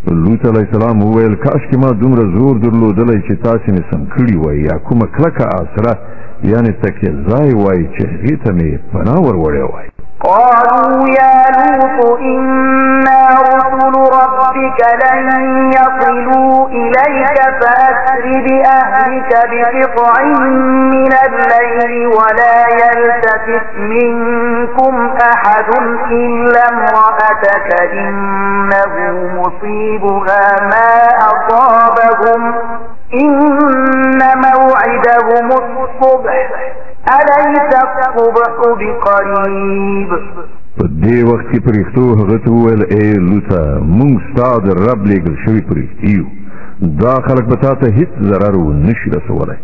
لوط علیه السلام وویل کاشکې ما دومره زور درلودلی چې تاسې مې سم کړي وای یا کومه کلکه آسره یعنې تکیه ځای وای چې هغې ته مې پناه ور وړی وای. قالوا يا لوط إنا رسل ربك لن يصلوا إليك فأسر بأهلك بقطع من الليل ولا يلتفت منكم أحد إلا امرأتك إنه مصيبها ما أصابهم إن موعدهم الصبح أليس الصبح بقريب. په دې وخت کې فرښتو هغه ته وویل ای لوطه موږ ستا د رب لېږل شوي فرښتې یو دا خلک به تا ته هېڅ ضرر ونشي رسولی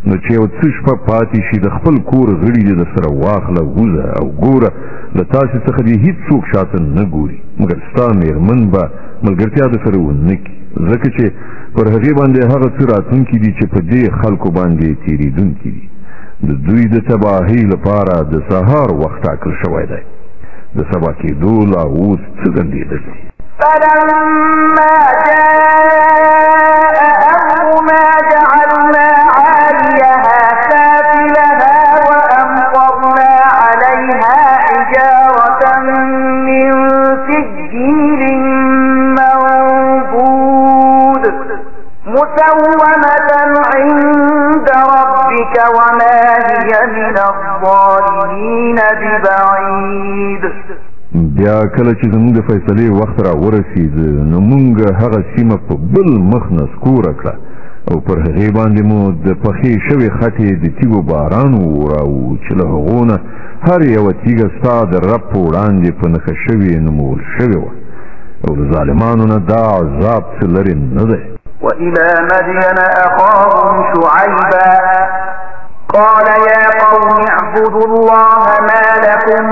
نو چې یو څه شپه پاتې شي د خپل کور غړي دې درسره واخله وځه او ګوره له تاسې څخه دې هېڅوک شاته نه ګوري مګر ستا مېرمن به ملګرتیا درسره ونه کړي ځکه چې پر هغې باندې هغه څه راتلونکي دي چې په دې خلکو باندې تېرېدونکي دي د دوی د تباهی لپاره د سهار وخت ټاکل شوی دی د سبا کېدو لا اوس څه ګڼېدل دي فلما جاء أمرنا جعلنا عاليها سافلها وأمطرنا عليها حجارة من سجيل منضود مسومة عند ربك وما هي من الظالمين ببعيد بیا کله چې زموږ د فیصلې وخت را ورسید نو موږ هغه سیمه په بل مخ نسکوره کړه او پر هغې باندې مو د پخې شوې خټې د تیږو باران وراوو چې له هغو نه هر یوه تیږه ستا د رب په وړاندې په نښه شوې نومول شوې وه او د ظالمانو نه دا عذاب څه لرې نه دی وإلى مدين أخاهم شعيبا قال يا قوم اعبدوا الله ما لكم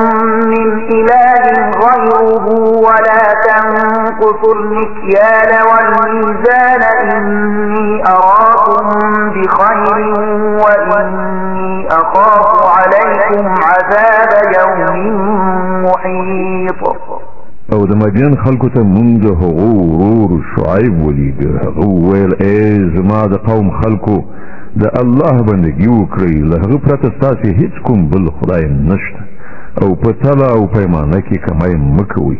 من إله غيره ولا تنقصوا المكيال والميزان إني أراكم بخير وإني أخاف عليكم عذاب يوم محيط او د مدین خلکو ته مونږ د هغو ورور شعیب ولید هغه وویل ای زما د قوم خلکو د الله بندګي وکړئ له هغه پرته ستاسې هیڅ کوم بل خدای نشته او په تله او پیمانه کې کمی مه کوئ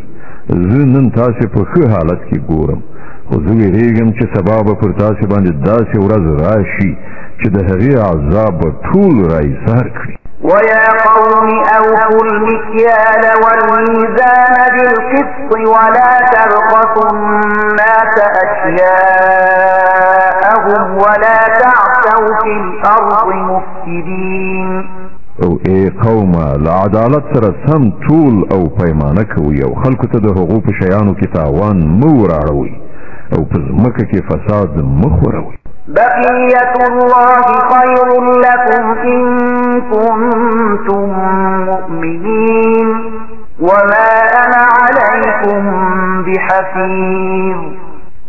زه نن تاسې په ښه حالت کې ګورم خو زه ویرېږم چې سبا به پر تاسې باندې داسې ورځ راشي چې د هغې عذاب به ټول رایسار کړي ويا قوم أوفوا المكيال والميزان بالقسط ولا تبخسوا الناس أشياءهم ولا تعثوا في الأرض مفسدين او ای قومه له عدالت سره سم ټول او پیمانه کوئ او خلکو ته د هغو په شیانو کې تاوان مه وراړوئ او په ځمکه کې فساد مه خوروئ بقية الله خير لكم إن كنتم مؤمنين وما أنا عليكم بحفيظ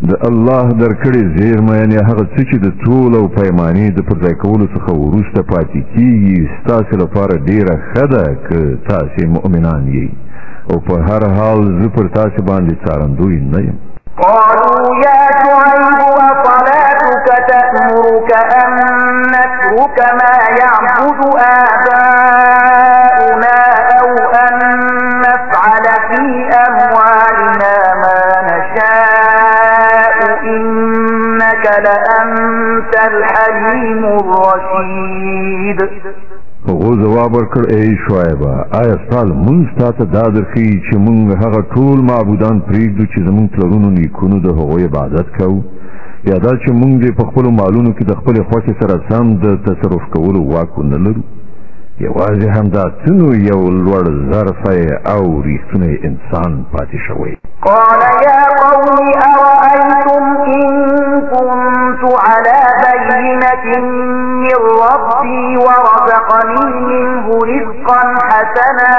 د الله درکړې زیرمه یعنې هغه څه چې د ټول او پیمانې د پرځای کولو څخه وروسته پاتې کېږي ستاسې لپاره ډېره ښه ده که تاسې مؤمنان یئ او په هر حال زه پر تاسې باندې څارندوی نه یم قالوا يا شعيب أصلاتك تأمرك أن نترك ما يعبد آباؤنا أو أن نفعل في أموالنا ما نشاء إنك لأنت الحليم الرشيد هغو جواب ورکړ ای شعیبه آیا ستا لمونځ تا ته دا درښیي چې موږ هغه ټول معبودان پرېږدو چې زموږ پلرونو نیکونو د هغوی عبادت کوو یا دا چې موږ دې په خپلو مالونو کې د خپلې خوښې سره سم د تصرف کولو واک ونه لرو یوازې همدا څه نو یو لوړ ظرفی او ریښتونی انسان پاتې شوی قال يا قوم أرأيتم إن كنت على بينة من ربي ورزقني منه رزقا حسنا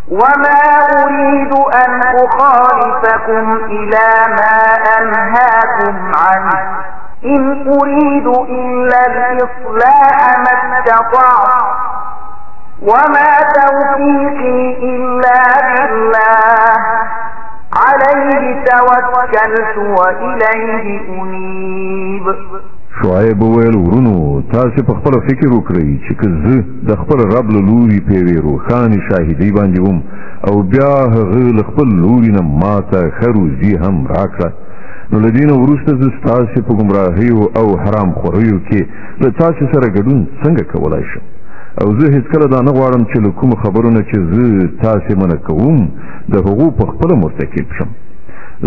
وما أريد أن أخالفكم إلى ما أنهاكم عنه إن أريد إلا الإصلاح ما استطعت وما توفيقي إلا بالله عليه توكلت وإليه أنيب شعیب وویل ورونو تاسې په خپله فکر وکړئ چې که زه د خپل رب له لوري په یوې روښانې شاهدۍ باندې وم او بیا هغه له خپل لوري نه ماته ښه روزي هم راکړه نو له دې نه وروسته زه ستاسې په ګمراهیو او حرام خوریو کې له تاسې سره ګډون څنګه کولی شم او زه هیڅکله دا نه غواړم چې له کومو خبرو نه چې زه تاسې منع کوم د هغو په خپله مرتکب شم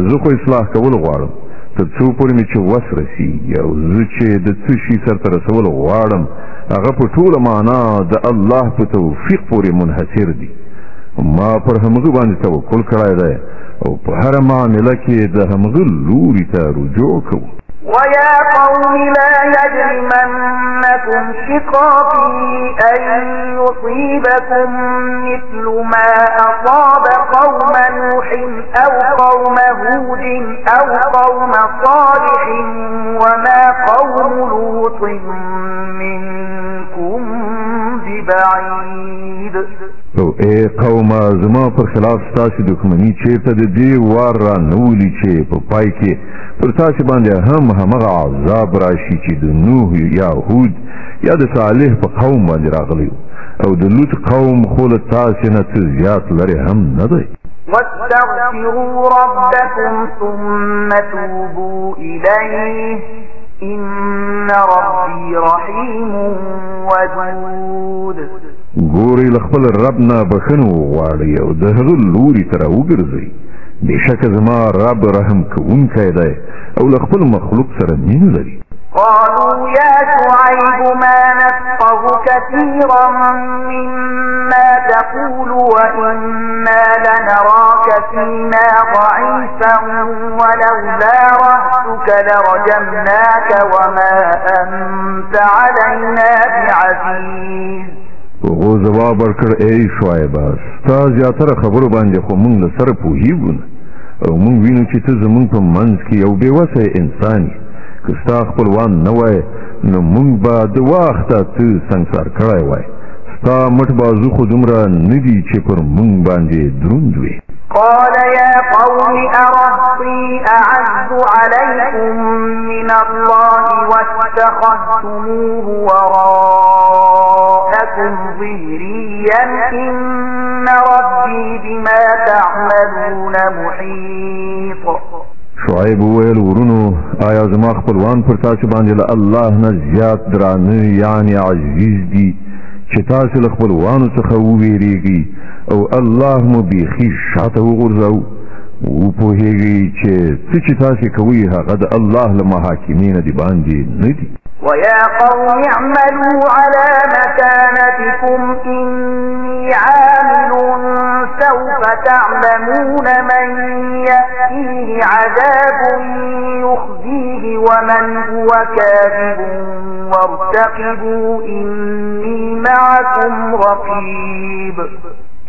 زه خو اصلاح کول غواړم تر څو پورې مې چې وس رسیږي او زه چې د څه شي سرته رسول غواړم هغه په ټوله معنا د الله په توفیق پورې منحصر دي ما پر همغه باندې توکل کړی دی او په هره معامله کې د همغه لوري ته رجوع کوم ويا قوم لا يجرمنكم شقاقي أن يصيبكم مثل ما أصاب قوم نوح أو قوم هود أو قوم صالح وما قوم لوط منكم او اے قومه زما پر خلاف ستاسې دښمني چېرته د دې وار را نولي چې په پای کې پر تاسې باندې هم همغه عذاب راشي چې د نوح یا هود یا د صالح په قوم باندې راغلی او د لوط قوم خو له تاسې نه څه زیات لرې هم نه دی. واستغفروا ربكم ثم توبوا إليه إن ربي رحيم ودود. ګورئ له خپل رب نه بخښنه وغواړئ او د هغه لوري ته راوګرځئ. بېشکه زما رب رحم کوونکی دی او له خپل مخلوق سره مینه لري. قالوا يا شعيب ما نفقه كثيرا مما تقول وإنا لنراك فينا ضعيفا ولولا رهتك لرجمناك وما أنت علينا بعزيز. هغو ځواب ورکړ ای شعیبه ستا زیاتره خبرو باندې خو موږ له سره پوهېږو نه او موږ وینو چې ته زموږ په منځ کې یو بېوسی انسان یې. که ستا خپلوان نه وای نو موږ به د وخته ته سنګسار کړی وای. ستا مټ بازو خو دومره نه دي چې پر موږ باندې دروند وي. قال يا قوم أرهطي أعز عليكم من الله واتخذتموه وراءكم ظهريا إن ربي بما تعملون محيط. شعیب وویل ورونو آیا زما خپلوان پر تاسې باندې له الله نه زیات درانه یعنې عزیز دي چې تاسې له خپلوانو څخه وویریږئ او الله مو بیخي شاته وغورځو. وپوهیږئ چې څه چې تاسې کوئ هغه د الله له محاکمې نه د باندې نه دي. ويا قوم اعملوا على مكانتكم إني عامل سوف تعلمون من يأتيه عذاب يخزيه ومن هو كاذب وارتقبوا إني معكم رقيب.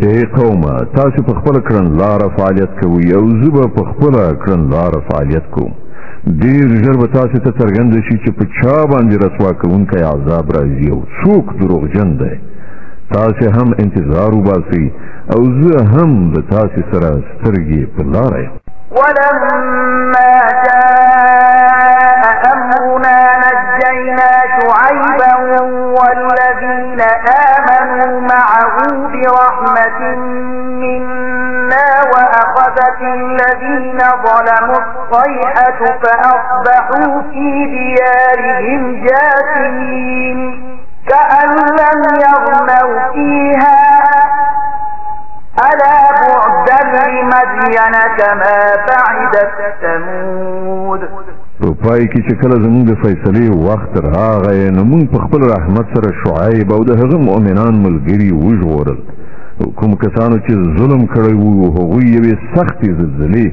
ای قومه تاسې په خپله کړنلاره فعالیت کوئ او زه به په خپله کړنلاره فعالیت کوم. ډېر ژر به تاسې ته څرګنده شي چې په چا باندې رسوا کوونکی عذاب راځي او څوک دروغجن دی. تاسې هم انتظار وباسئ او زه هم د تاسې سره سترګې په لاره یم. ولما جاء أمرنا نجينا شعيبا والذين آمنوا معه برحمة منا وأخذت الذين ظلموا الصيحة فأصبحوا في ديارهم جاثمين كأن لم يغنوا فيها ألا بعدا لمدين كما بعدت ثمود. په پای کې چې کله زموږ د فیصلې وخت راغی نو موږ په خپل رحمت سره شعیب او د هغه مؤمنان ملګري وژغورل. کوم کسانو چې ظلم کړی وو هغوی یوې سختې زلزلې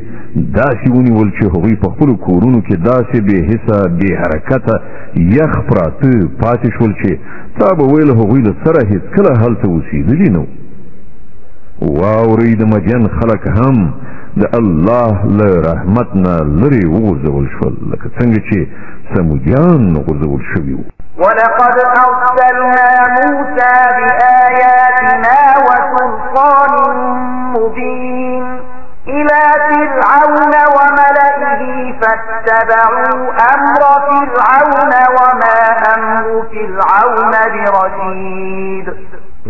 داسې ونیول چې هغوی په خپلو کورونو کې داسې بې حسه بې حرکته یخ پراته پاتې شول چې تا به ویل هغوی له سره هېڅکله هلته اوسېدلي نه. واورئ د مدین خلک هم د الله له رحمت نه لرې وغورځول شول لکه څنګه چې سمودیان غورځول شوي وو. ولقد أرسلنا موسى بآياتنا وسلطان مبين إلى فرعون وملئه فاتبعوا أمر فرعون وما أمر فرعون برشيد.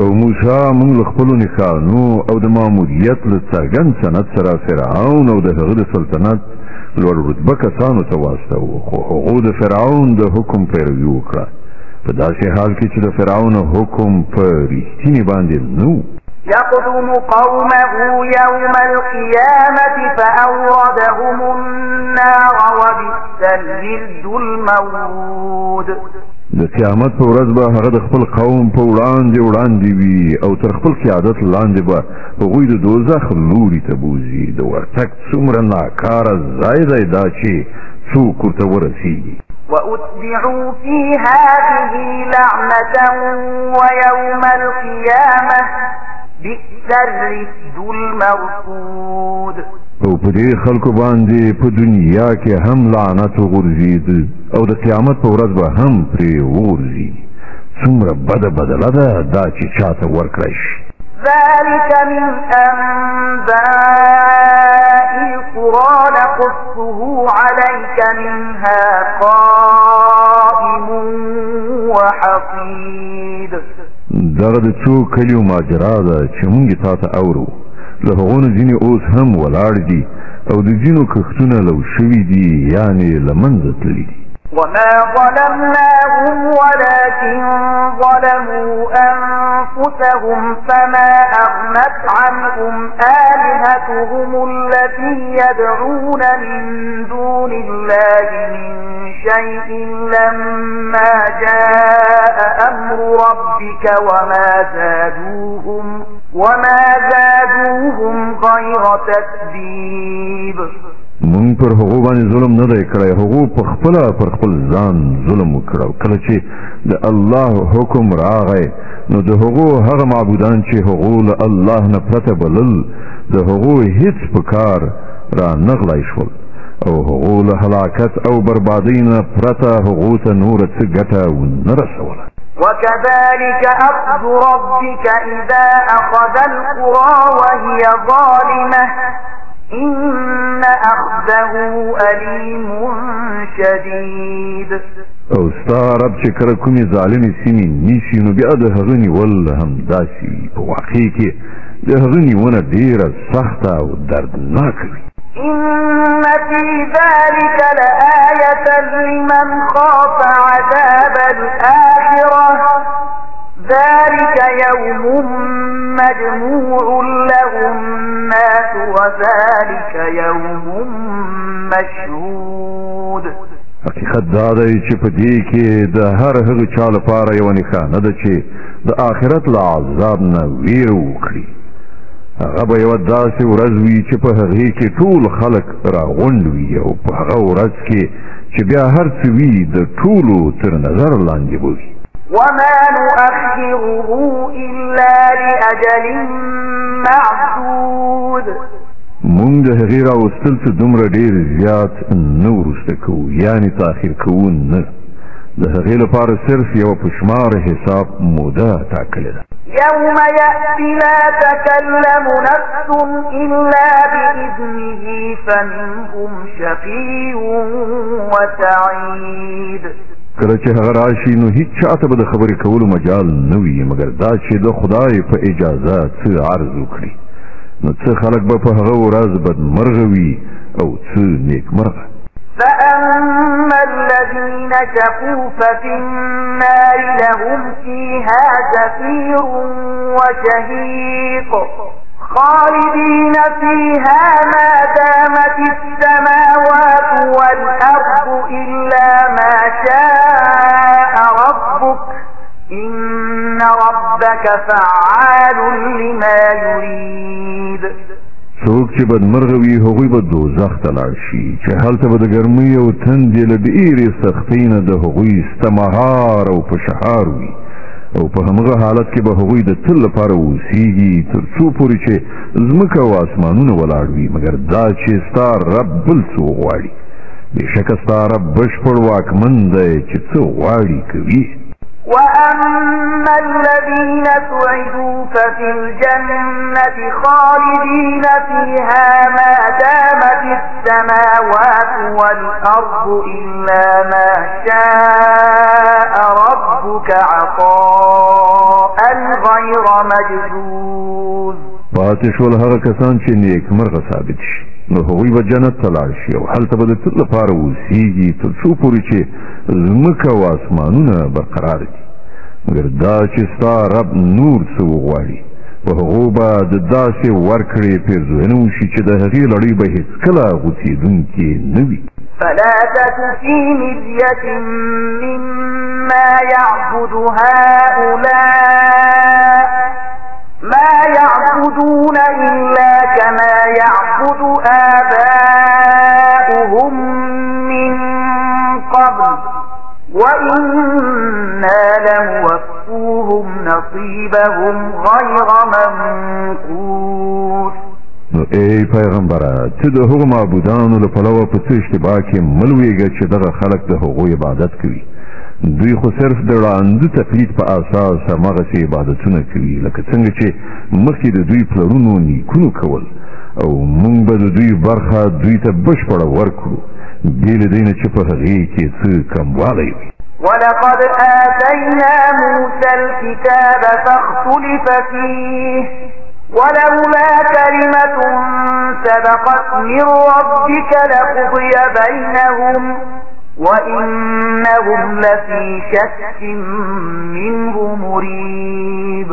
او موسی موږ له خپلو نښانو او د ماموریت له څرګند سند سره فرعون او د هغه د سلطنت لوړ رتبه کسانو ته واستوو خو هغو د فرعون د حکم پیروي وکړه په داسې حال کې چې د فرعون حکم په رښتینې باندې نه و. يقدم قومه يوم القيامة فأوردهم النار وبئس الورد المورود. د قیامت په ورځ به هغه د خپل قوم په وړاندې وي او تر خپل قیادت لاندې به هغوی د دوزخ لوري ته بوځي. د ورتګ څومره ناکاره ځای دی دا چې څوک ورته ورسېږي. وأتبعوا في هذه لعنة ويوم القيامة بئس الرفد المرفود. او په دې خلکو باندې په دنیا کې هم لعنت وغورځید او د قیامت په ورځ به هم پرې وغورځي. څومره بده بدله ده دا چې چاته ورکړی شي. ذلك من أنباء القرى نقصه عليك منها قائم وحصيد دغه د څو کلیو ماجرا ده چې مونږ تاسو اورو له هغونو ځینې اوس هم ولاړ دي او د ځینو کښتونه لو شوي دي یعنې له منځه تللي دي وما ظلمناهم ولكن ظلموا أنفسهم فما أغنت عنهم آلهتهم التي يدعون من دون الله من شيء لما جاء أمر ربك وما زادوهم غير تتبيب مونږ پر هغو باندې ظلم نه دی کړی هغو په خپله پر خپل ځان ظلم وکړو کله چې د الله حکم راغی نو د هغو هغه معبودان چې هغو له الله نه پرته بلل د هغو هیڅ په کار را نغلی شول او هغو له هلاکت او بربادۍ نه پرته هغو ته نوره څه ګټه ونه رسوله وكذلك أخذ ربك إذا أخذ القرى وهي ظالمة إن أخذه أليم شديد او ستا رب چې کله کومې ظالمې سیمې نیسي نو بیا د هغه نیول همداسې وي په واقع کې د هغه نیونه ډېره سخته او دردناکه وي إن في ذلك لآية لمن خاف عذاب الآخرة ذلك يوم مجموع له الناس وذلك يوم مشهود حقیقت دا دی چې په دې کې د هر هغه چا لپاره یوه نښانه ده چې د آخرت له عذاب نه ویره وکړي هغه به یوه داسې ورځ وي چې په هغې کې ټول خلک راغونډ وي او په هغه ورځ کې چې بیا هر څه وي د ټولو تر نظر لاندې به وي وما نؤخره إلا لأجل معدود مونږ د هغې راوستل څه دومره ډېر زیات نه وروسته کوو یعنې تاخیر کوو نه د هغې لپاره صرف یوه په شمار حساب موده ټاکلې ده يوم يأتي لا تكلم نفس إلا بإذنه فمنهم شقي وسعيد کله چې هغه راشي نو هیڅ چاته به د خبرې کولو مجال نه وي مګر دا چې د خدای په اجازه څه عرض وکړي نو څه خلک به په هغه ورځ بدمرغه وي او څه نیکمرغه فأما الذين شقوا ففي النار لهم فيها زفير وشهيق خالدين فيها ما دامت السماوات والأرض إلا ما شاء ربك إن ربك فعال لما يريد څوک چې بدمرغه وي هغوی به دوزخ ته لاړ شي چې هلته به د ګرمۍ او تندې له ډېرې سختۍ نه د هغوی ستمهار او په شهار وي او په همغه حالت کې به هغوی د تل لپاره اوسیږي تر څو پورې چې ځمکه او اسمانونه ولاړ وي مګر دا چې ستا رب بل څه وغواړي بېشکه ستا رب بشپړ واکمن دی چې څه غواړي کوي وأما الذين سعدوا ففي الجنة خالدين فيها ما دامت السماوات والأرض إلا ما شاء ربك عطاء غير مجذوذ پاتې شول هغه کسان چې نیکمرغه ثابت شي نو هغوی به جنت ته لاړ شي او هلته به د تل لپاره اوسیږي تر څو پورې چې ځمکه او اسمانونه برقرار دي مګر دا چې ستا رب نور څه وغواړي په هغو به د داسې ورکړې پیرزوینه وشي چې د هغې لړۍ به هېڅکله غوڅېدونکې نه وي فلا تك في مرية مما يعبد هؤلاء ما يعبدون إلا كما يعبد آباؤهم من قبل وإنا لموفوهم نصيبهم غير منقوص نو ای پیغمبره ته د هغو معبودانو له پلوه په څه اشتباه کې مه لویږه چې دغه خلک د هغو عبادت کوي دوی خو صرف د وړاندو تقلید په اساس هماغسې عبادتونه کوي لکه څنګه چې مخکې د دوی پلرونو نیکونو کول او موږ به د دوی برخه دوی ته بشپړه ورکړو بې له دې نه چې په هغې کې څه کموالی وي. ولقد آتينا موسى الكتاب فاختلف فيه ولولا كلمة سبقت من ربك لقضي بينهم وإنهم لفي شك منه مريب.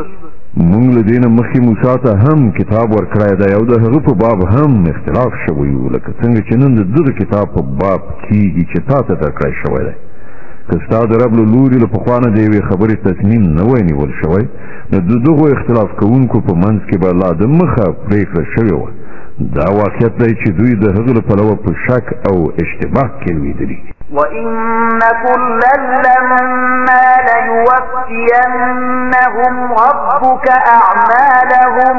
مونږ له دې نه مخکې موسی ته هم کتاب ورکړی دی او د هغه په باب هم اختلاف شوی و لکه څنګه چې نن د دغه کتاب په باب کېږي چې تا ته درکړی شوی دی. که ستا د رب له لوري له پخوا نه د یوې خبرې تصمیم نه وای نیول شوی نو د دغو اختلاف کوونکو په منځ کې به لا د مخه پرېکړه شوې وه. دا واقعیت دی چې دوی د هغه له پلوه په شک او اشتباه کې لوېدلي. وَإِنَّ كُلًّا لَمَّا لَيُوَفِّيَنَّهُمْ رَبُّكَ أَعْمَالَهُمْ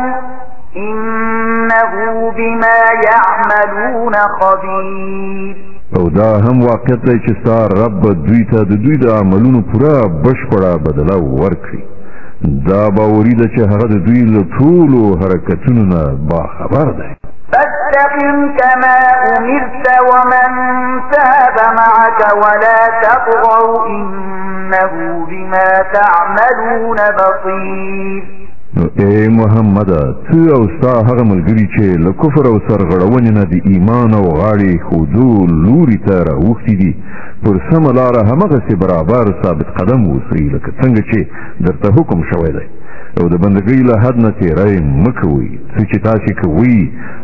إِنَّهُ بِمَا يَعْمَلُونَ خَبِيرٌ. او دا هم واقعیت دی چې ستا رب به دوی ته د دوی د عملونو پوره بشپړه بدله ورکړي. دا باوري ده چې هغه د دوی له ټولو حرکتونو نه باخبر دی. فاستقم كما أمرت ومن تاب معك ولا تطغوا إنه بما تعملون بصير. نو اے محمد ته او ستا هغه ملګري چې له کفر او سرغړونې نه د ایمان او غاړې ښودو لوري ته راوښتي دي پر سمه لاره همغسې برابر ثابت قدم اوسئ لکه څنګه چې درته حکم شوی دی او د بندګۍ له حد نه تېری مه کوئ. څه چې تاسې کوئ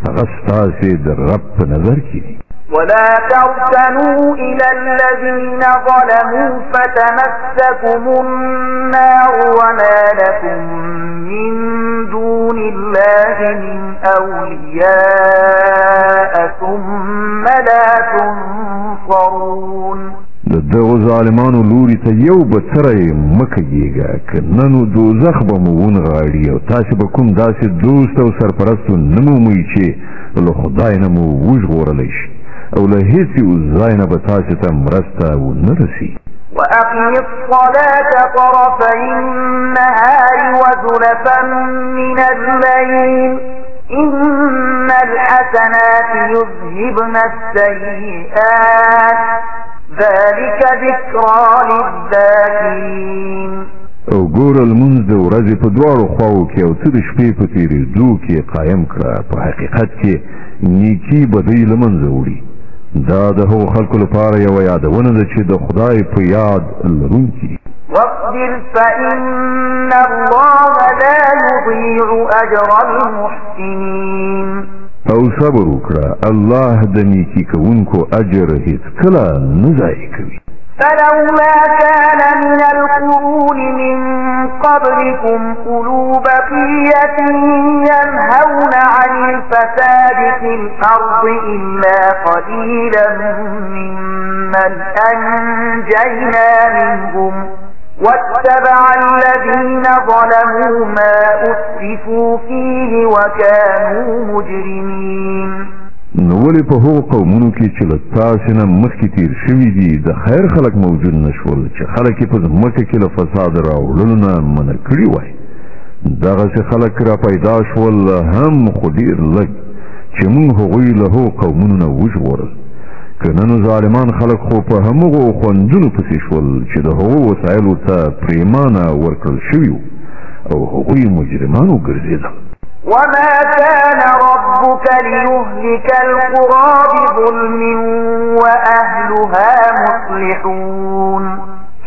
هغه ستاسې د رب په نظر کې دي. ولا تركنوا إلى الذين ظلموا فتمسكم النار وما لكم من دون الله من أولياء ثم لا تنصرون. د دغو ظالمانو لوري ته یو بڅری مه کږېږه که نه نو دوزخ به مو ونغاړي او تاسې به کوم داسې دوست او سرپرستو نه مومئ چې له خدای نه مو وژغورلی شي او له هیڅ یو ځای نه به تاسې ته مرسته ونه رسي. وأقم الصلاة طرفي النهار وزلفا من الليل إن الحسنات يذهبن السيئات ذلك ذكرى للذاكرين. او ګوره لمونځ د ورځې په دواړو خواو کې او څه د شپې په تېرېدو کې قایم کړه په حقیقت کې نیکي بدۍ له منځه وړي. دا د هغو خلکو لپاره یوه یادونه ده چې د خدای په یاد لرونکي دي. واصبر فإن الله لا يضيع أجر المحسنين. او صبر وکړه الله د نیکي کوونکو اجر هیڅکله نه ضایع کوي. فلولا كان من القرون من قبلكم أولو بقية ينهون عن الفساد في الأرض إلا قليلا ممن أنجينا منهم واتبع الذين ظلموا ما أسرفوا فيه وكانوا مجرمين. نو ولې په هغو قومونو کې چې له تاسې نه مخکې تېر شوي دي د خیر خلک موجود نه شول چې خلک یې په ځمکه کې له فساد راوړلو نه منع کړي وای. دغسې خلک را پیدا شول هم خو ډېر لږ چې موږ هغوی له هغو قومونو نه وژغورل. که نه نو ظالمان خلک خو په همغو خوندونو پسې شول چې د هغو وسایلو ته پرېمانه ورکړل شوي وو او هغوی مجرمان وګرځېدل. وما كان ربك ليهلك القرى بظلم وأهلها مصلحون.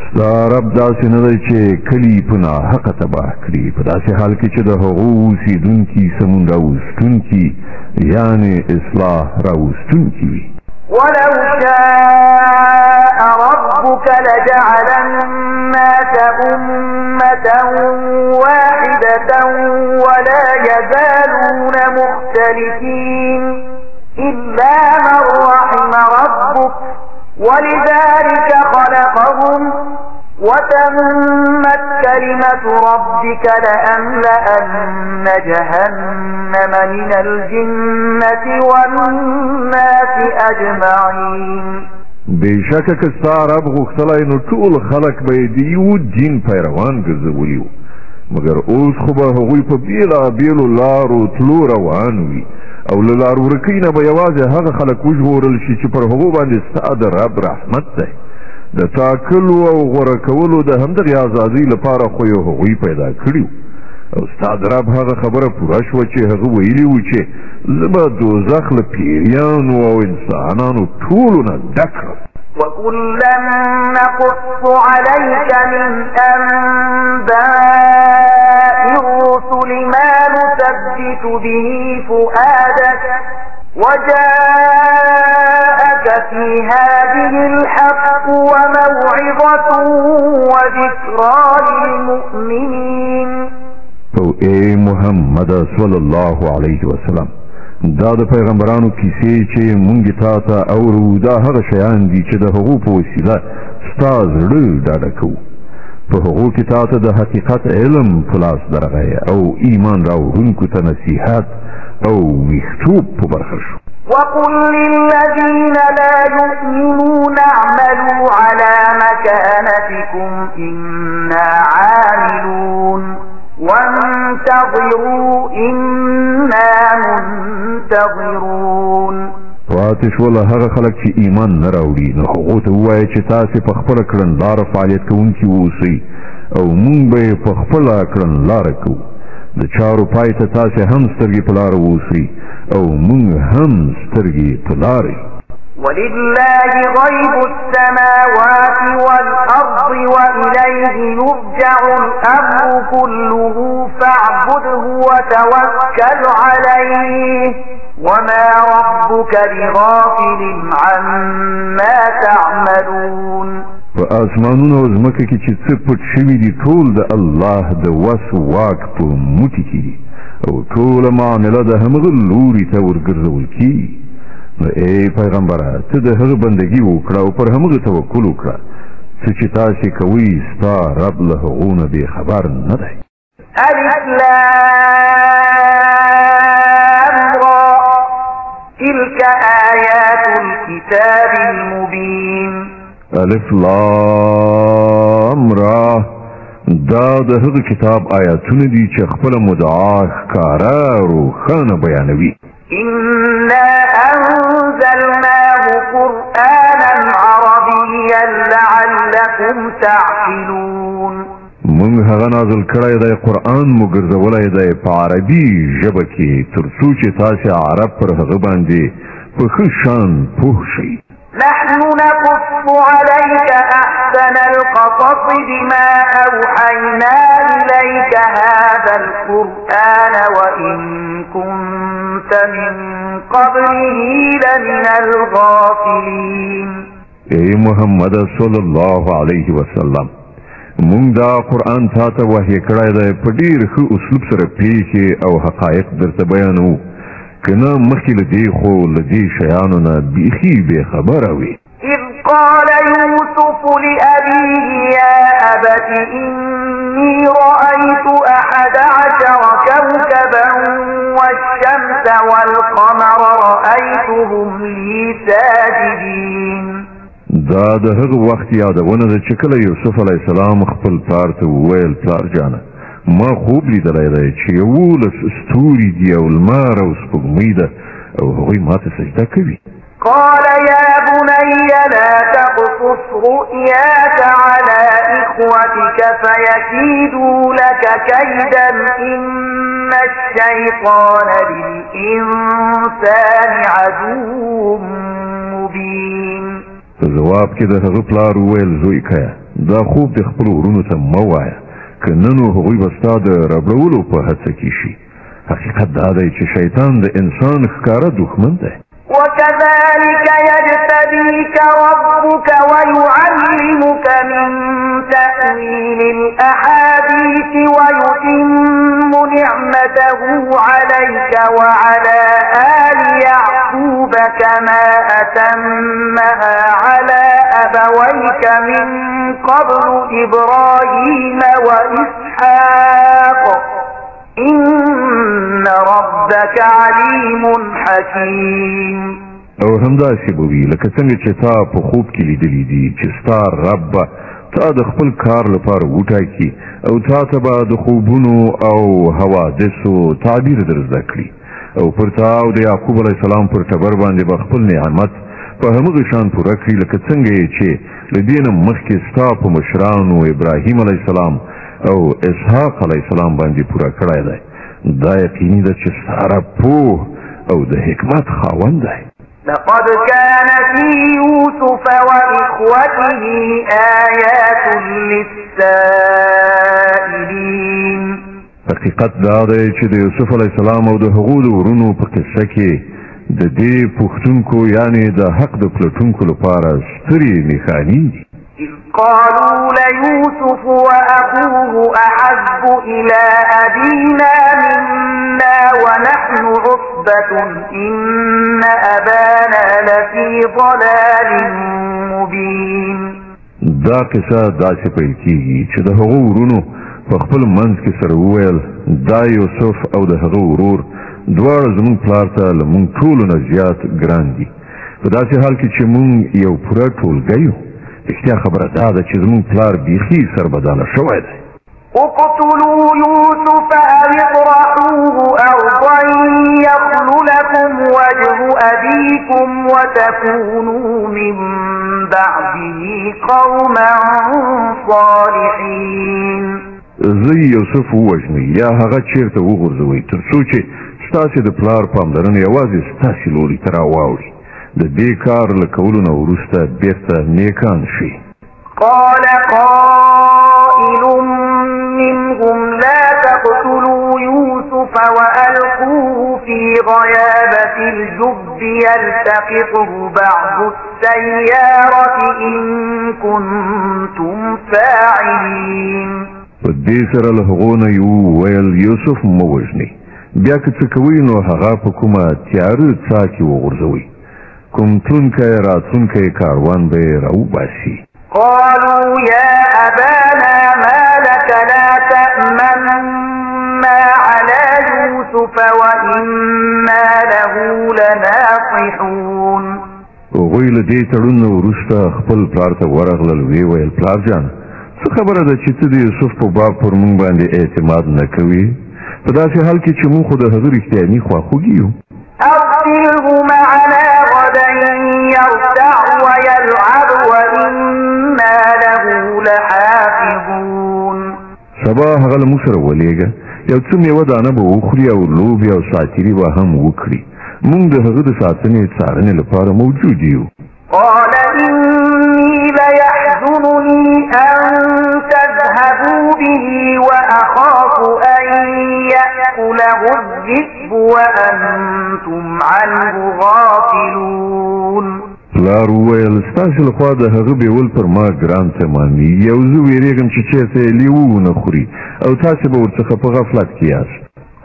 ستا رب داسې نه دی چې کلي په ناحقه تباه کړي په داسې حال کې چې د هغو اوسېدونکي سمون راوستونکي یعنې اصلاح راوستونکي وي. ولو شاء ربك لجعل الناس أمة واحدة ولا يزالون مختلفين إلا من رحم ربك ولذلك خلقهم وتمت كلمة ربك لأملأن جهنم من الجنة والناس أجمعين. بېشکه که ستا رب غوښتلی نو ټول خلک به یې د یو دین پیروان ګرځولي وو، مګر اوس خو به هغوی په بېلابېلو لارو تلو روان وي او له لار ورکۍ نه به یوازې هغه خلک وژغورل شي چې پر هغو باندې ستا د رب رحمت دی. د ټاکلو او غوره کولو د همدغې ازادۍ لپاره خو یې هغوی پیدا کړي او ستا د رب هغه خبره پوره شوه چې هغه ویلي وو چې زه به دوزخ له پیریانو او انسانانو ټولو نه ډک کړم. وَكُلًّا نَقُصُّ عَلَيْكَ مِنْ أَنْبَاءِ الرُّسُلِ مَا نُثَبِّتُ بِهِ فُؤَادَكَ وَجَاءَكَ فِي هَذِهِ الْحَقُّ وَمَوْعِظَةٌ وَذِكْرَى لِلْمُؤْمِنِينَ. او اے محمد صلی الله علیه وسلم، دا د پیغمبرانو کیسې چې مونږ تا ته اورو دا هغه شیان دي چې د هغو په وسیله ستا زړه ډاډه کوو. په هغو کې تا ته د حقیقت علم په لاس درغی او ایمان راوړونکو ته نصیحت او ویښتوب په برخه شو. وَقُلْ لِلَّذِينَ لَا يُؤْمِنُونَ اعْمَلُوا عَلَى مَكَانَتِكُمْ إِنَّا عَامِلُونَ وَانْتَظِرُوا إِنَّا مُنْتَظِرُونَ. پاتې شول هغه خلک چې ایمان نه راوړي نو هغو ته ووایه چې تاسې په خپله کړنلاره فعالیت کوونکي واوسئ او موږ به یې په خپله کړنلاره کوو. د چارو پای ته تاسې هم سترګې په لاره واوسئ او موږ هم سترګې په لارې. وَلِلَّهِ غَيْبُ السَّمَاوَاتِ وَالْأَرْضِ وَإِلَيْهِ يُرْجَعُ الْأَمْرُ كُلُّهُ فَاعْبُدْهُ وَتَوَكَّلْ عَلَيْهِ وَمَا رَبُّكَ بِغَافِلٍ عَمَّا تَعْمَلُونَ. په اسمانونو او ځمکه کې چې څه پټ شوي دي ټول د الله د وس واک په موټي کې دي او ټوله معامله د همغه لوري ته ورګرځول کېږي. نو ای پیغمبره ته د هغه بندګي وکړه او پر همغه توکل وکړه څه چې تاسې کوئ ستا رب له هغو نه بېخبر نه دی. ألف لام را تلك آيات الكتاب المبين. الف لام را دا د هغه کتاب آیاتونه دي چې خپله مدعا ښکاره روښانه بیانوي. إنا أنزلناه قرآنا عربيا لعلكم تعقلون. موږ هغه نازل کړی دی قرآن مو ګرځولی دی په عربي ژبه کې تر څو چې تاسې عرب پر هغه باندې په ښه شان پوه شئ. نحن نقص عليك أحسن القصص بما أوحينا إليك هذا القرآن وإن كنت من قبله لمن الغافلين. اے محمد صلی الله علیه وسلم، مونږ دا قرآن تا ته وحی کړی دی په ډېر ښه اسلوب سره پیښې او حقایق درته بیانوو، که نه مخکې له دې خو له دې شیانو نه بیخي بېخبره وي. إذ قال يوسف لأبيه يا أبت إني رأيت 11 كوكبا والشمس والقمر رأيتهم لي ساجدين. دا د هغه وخت یادونه ده چې کله یوسف علیه السلام خپل پلار ته وویل پلار جانه ما خوب لیدلی دی چې 11 ستوري دي او لمر او سپوږمۍ ده او هغوی ماته سجده کوي. قال يا بني لا تقصص رؤياك على إخوتك فيكيدوا لك كيدا إن الشيطان للإنسان عدو مبين. په ځواب کې د هغه پلار وویل زوی کیه دا خوب د خپلو وروڼو ته مه وایه که نه نو هغوی به ستا د ربړولو په هڅه کې شي. حقیقت دا دی چې شیطان د انسان ښکاره دښمن دی. وكذلك يجتبيك ربك ويعلمك من تأويل الأحاديث ويتم نعمته عليك وعلى آل يعقوب كما أتمها على أبويك من قبل إبراهيم وإسحاق إن ربك عليم حكيم. او همداسې به وي لکه څنګه چې تا په خوب کې لیدلی دي چې ستا رب به تا د خپل کار لپاره وټاکي او تا ته به د خوبونو او حوادثو تعبیر در زده کړي او پر تا او د یعقوب علیه السلام پر ټبر باندې به خپل نعمت په همغه شان پوره کړي لکه څنګه چې له دې نه مخکې ستا په مشرانو ابراهیم علیه السلام او اسحاق علیه السلام باندې پوره کړی دی دا یقیني ده چې ستا رب پوه او د حکمت خاوند دی. لقد كان في يوسف وإخوته آيات للسائلين. حقیقت دا دی چې د یوسف علیه السلام او د هغو د ورونو په قصه کې د دې پوښتونکو یعنی د حق د پلټونکو لپاره سترې نښانې دي. إذ قالوا ليوسف وأخوه أحب إلى أبينا منا ونحن عصبة إن أبانا لفي ضلال مبين. دا قصه داسې پیل کیږي چې د هغو ورونو په خپل منځ کې سره وویل دا یوسف او د هغه ورور دواړه زموږ پلار ته له موږ ټولو نه زیات ګران دي په داسې حال کې چې موږ یو پوره ټولګی یو. رښتیا خبره دا ده چې زموږ پلار بیخي سربداله شوی دی. اقتلوا يوسف أو اطرحوه أرضا يخل لكم وجه أبيكم وتكونوا من بعده قوما صالحين. زه یوسف ووژنئ یا هغه چیرته وغورځوئ تر څو چې ستاسې د پلار پاملرنه یوازې ستاسې لوري ته راواوړي د دې کار له کولو نه وروسته بیرته نیکان شي. قال قائل منهم لا تقتلوا يوسف وألقوه في غيابة الجب يلتقطه بعض السيارة إن كنتم فاعلين. په دې سره له هغو نه یې وویل یوسف مه وژنئ بیا که څه کوئ نو هغه په کومه تیاره څاه کې وغورځوئ کوم تلونکی راتلونکی کاروان به یې راوباسي. قالوا يا أبانا ما لك لا تأمنا على يوسف وإنا له لناصحون. هغوی له دې تړون نه وروسته خپل پلار ته ورغلل ویې ویل پلار جانه څه خبره ده چې ته د یوسف په باب پر موږ باندې اعتماد نه کوې په داسې حال کې چې موږ خو د هغه رښتیاني خواخوږي یو. أرسله معنا غدا يرتع ويلعب وإنا له لحافظون. سبا هغه له موږ سره ولېږه یو څه میوه دانه به وخوري او لوبې او ساعتیري به هم وکړي موږ د هغه د ساتنې څارنې لپاره موجود یو. قال إني ليحزنني أن تذهبوا به وأخاف أن يأكله الذئب وأنتم عنه غافلون. پلار وویل ستاسې لخوا د هغه بیول پر ما ګران تمامېږي او زه ویرېږم چې چېرته یې لیوه ونه خوري او تاسې به ورڅخه په غفلت کې یاست.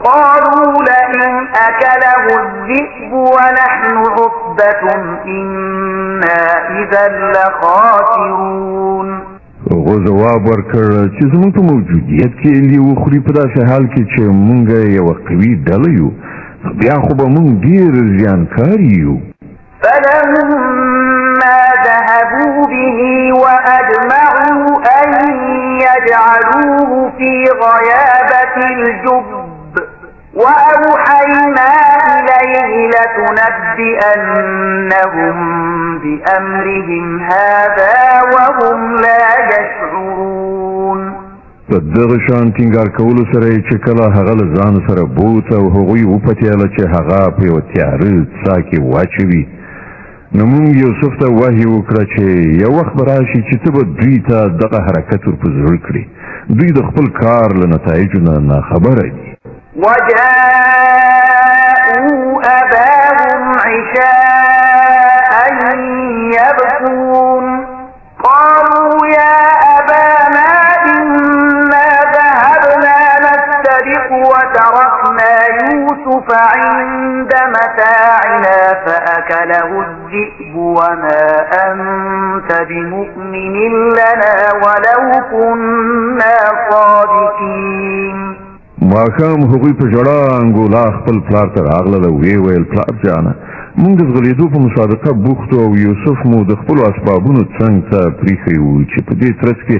قالوا لئن أكله الذئب ونحن عصبة إنا إذا لخاسرون. هغو ځواب ورکړ چې زموږ په موجودیت کې لیوه خوري په داسې حال کې چې موږ یوه قوي ډله یو بیا خو به موږ ډېر زیانکار یو. فلما ذهبوا به وأجمعوا أن يجعلوه في غيابة الجب وأوحينا إليه لتنبئنهم بأمرهم هذا وهم لا يشعرون. په دغه شان ټینګار کولو سره یې چې کله هغه له ځان سره بوت او هغوی وپتېله چې هغه په یوه تیاره څاه کې واچوي نو موږ یوسف ته وحي وکړه چې یو وخت به راشي چې ته به دوی ته دغه حرکت ورپه زړه کړي دوی د خپل کار له نتایجو نه ناخبره دي. وجاءوا أباهم عشاء يبكون قالوا يا أبانا إنا ذهبنا نستبق وتركنا يوسف عند متاعنا فأكله الذئب وما أنت بمؤمن لنا ولو كنا صادقين. ماښام هغوی په ژړا انګولا خپل پلار ته راغلل او ویې ویل پلار جانه موږ د ځغلېدو په مسابقه بوخت او یوسف مو د خپلو اسبابونو څنګ ته پریښی و چې په دې ترڅ کې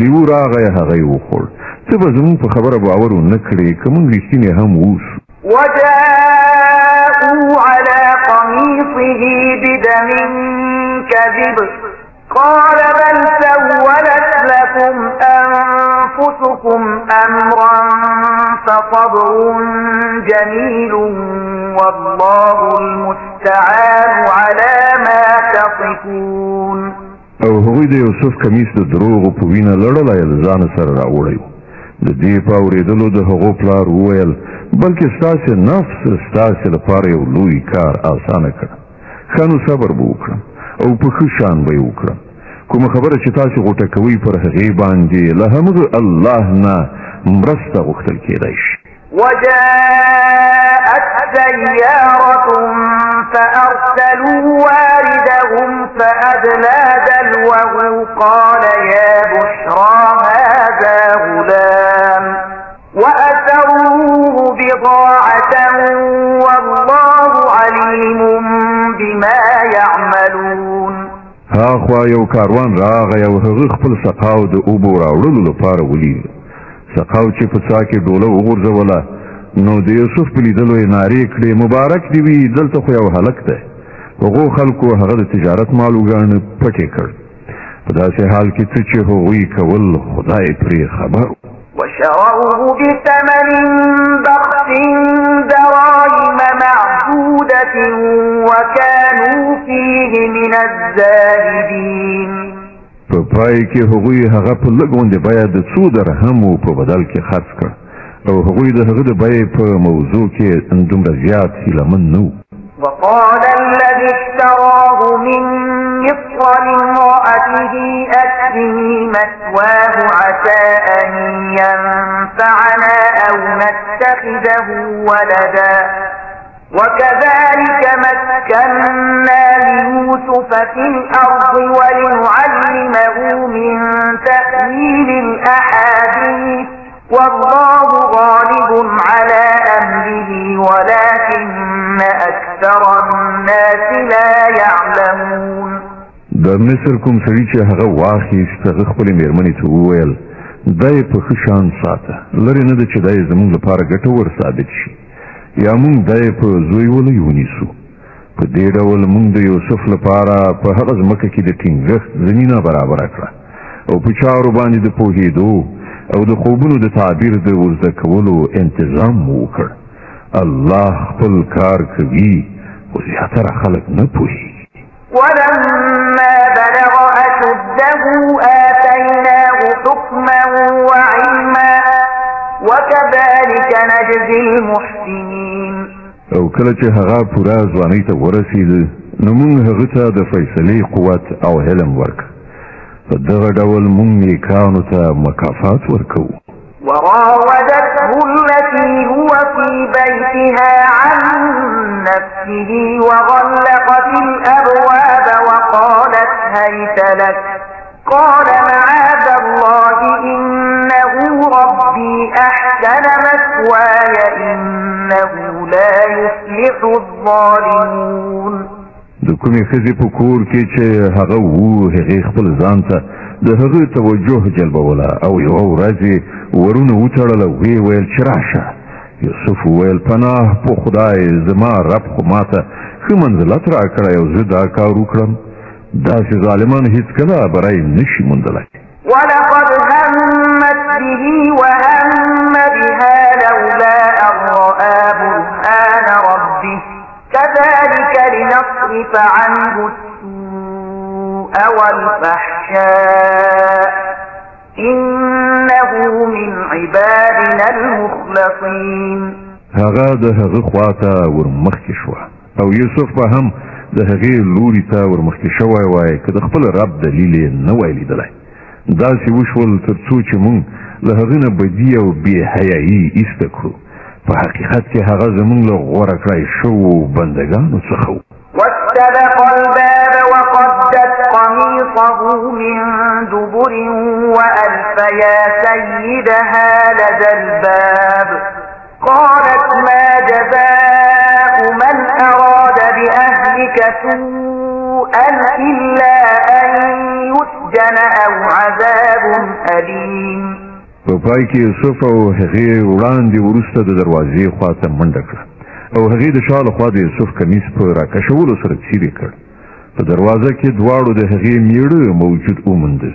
لیوه راغی هغه یې وخوړ. ته به زموږ په خبره باور ونه کړې که موږ رښتینې هم اوسو. وجاءوا على قميصه بدم كذب قال بل سولت لكم أنفسكم أمرا فصبر جميل والله المستعان على ما تصفون. او هغوی د یوسف کمیس د دروغو په وینه لړلی د ځان سره راوړی و. د دې په اورېدلو د هغو پلار وویل بلکې ستاسې نفس ستاسې لپاره یو لوی کار اسانه کړ. ښه نو صبر به وکړم او په ښه شان به یې وکړم. کومه خبره چې تاسې غوټه کوئ پر هغې باندې له همغه الله نه مرسته غوښتل کېدی شي. وجاءت سيارة فأرسلوا واردهم فأدلى دلوه قال يا بشرى هذا غلام وأسروه بضاعة والله عليم بما يعملون. هاخوا یو کاروان راغی او هغه خپل سقاو د اوبو راوړلو لپاره ولید. سقاو چې په څا کې ډوله وغورځوله نو د یوسف په لیدلو یې نارې کړې مبارک دې وي دلته خو یو هلک دی. هغو خلکو هغه د تجارت مال وګاڼه پټې کړ. په داسې حال کې څه چې هغوی کول خدای پرې خبر. وشروه بثمن بخس دراهم معدودة وكانوا فيه من الزاهدين. په پای کې هغوی هغه په لږ غوندې بیه د څو درهمو په بدل کې خرڅ کړ او هغوی د هغه د بیې په موضوع کې دومره زیات هیلهمن نه وو. وقال الذي اشتراه من مصر لامرأته أكرمي مثواه عسى أن ينفعنا أو نتخذه ولدا وكذلك مكنا ليوسف في الأرض ولنعلمه من تأويل الأحاديث والله غالب على أمره ولكن أكثر الناس لا يعلمون. د مصر کوم سړي چې هغه واخیست هغه خپلې مېرمنې ته وویل دا یې په ښه شان ساته لرې نه ده چې دا یې زموږ لپاره ګټور ثابت شي یا موږ دا یې په زوی ولی ونیسو. په دې ډول موږ د یوسف لپاره په هغه ځمکه کې د ټینګښت زمینه برابره کړه او په چارو باندې د پوهېدو او د خوبونو د تعبیر د ورزده کولو انتظام وکړ. الله خپل کار کوي خو زیاتره خلک نه پوهېږي. ولما بلغ أشده آتيناه حكما وعلما وكذلك نجزي المحسنين. او کله چې هغه پوره ځوانۍ ته ورسېده نو موږ هغه ته د فیصلې قوت او علم ورکړ. په دغه ډول موږ نیکانو ته مکافات ورکوو. وراودته التي هو في بيتها عن نفسه وغلقت الأبواب وقالت هيت لك قال معاذ الله إنه ربي أحسن مثواي إنه لا يفلح الظالمون. د کومې ښځې په کور کې چې هغه وو هغې خپل ځان ته د هغه توجه جلبوله او یوه ورځ یې ورونه وتړله ویې ویل چې راشه. یوسف وویل پناه په خدای زما رب خو ماته ښه منزلت راکړی او زه دا کار وکړم. داسې ظالمان هېڅکله بری نشي موندلی. ولقد همت به وهم بها لولا أن رأى برهان ربه كذلك لنصرف عنه السوء والفحشاء إنه من عبادنا المخلصين. هغه د هغه خواته ورمخکې شوه او یوسف به هم د هغې لوري ته ورمخکې شوی وای که د خپل رب دلیل یې نه وای لیدلی. داسې وشول تر څو چې موږ له هغه نه بدي او بې حیایي ایسته کړو. په حقیقت کې هغه زموږ له غوره کړی شوو بندګانو څخه و. واستبق الباب وقدت قميصه من دبر وألف يا سيدها لدى الباب قالت ما جزاء من أراد بأهله ذلك سوءا إلا أن يسجن أو عذاب أليم. په پای کې یوسف او هغې وړاندې وروسته د دروازې خواته منډه کړه او هغې د شا لخوا د یوسف کمیس په راکشولو سره څیرې کړ. په دروازه کې دواړو د هغې میړه موجود ومونده.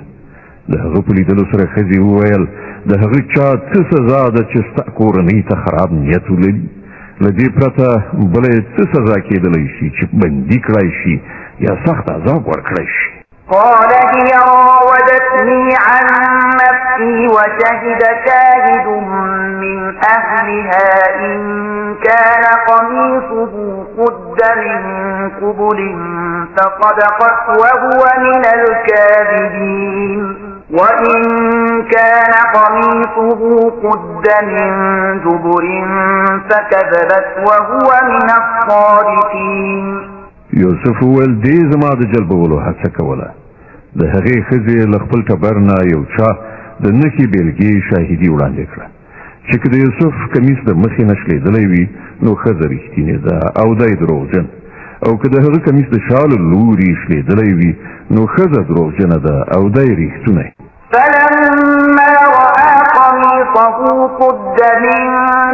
د هغه په لیدلو سره ښځې وویل د هغه چا څه سزا ده چې ستا کورنۍ ته خراب نیت ولري؟ له دې پرته بله یې څه سزا کېدلی شي چې بندي کړی شي یا سخت عذاب ورکړی شي؟ قال هي راودتني عن نفسي وشهد شاهد من أهلها إن كان قميصه قد من قبل فصدقت وهو من الكاذبين وإن كان قميصه قد من دبر فكذبت وهو من الصادقين. یوسف وویل دې زما د جلبولو هڅه کوله. د هغې ښځې له خپل ټبر نه یو چا د نښې بېلګې شاهدي وړاندې کړه چې که د یوسف کمیس د مخې نه شلېدلی وي نو ښځه رښتینې ده او دی دروغجن، او که د هغه کمیس د شا له لوري شلېدلی وي نو ښځه دروغجنه ده او دی رښتونی. فلما رأى قميصه قد من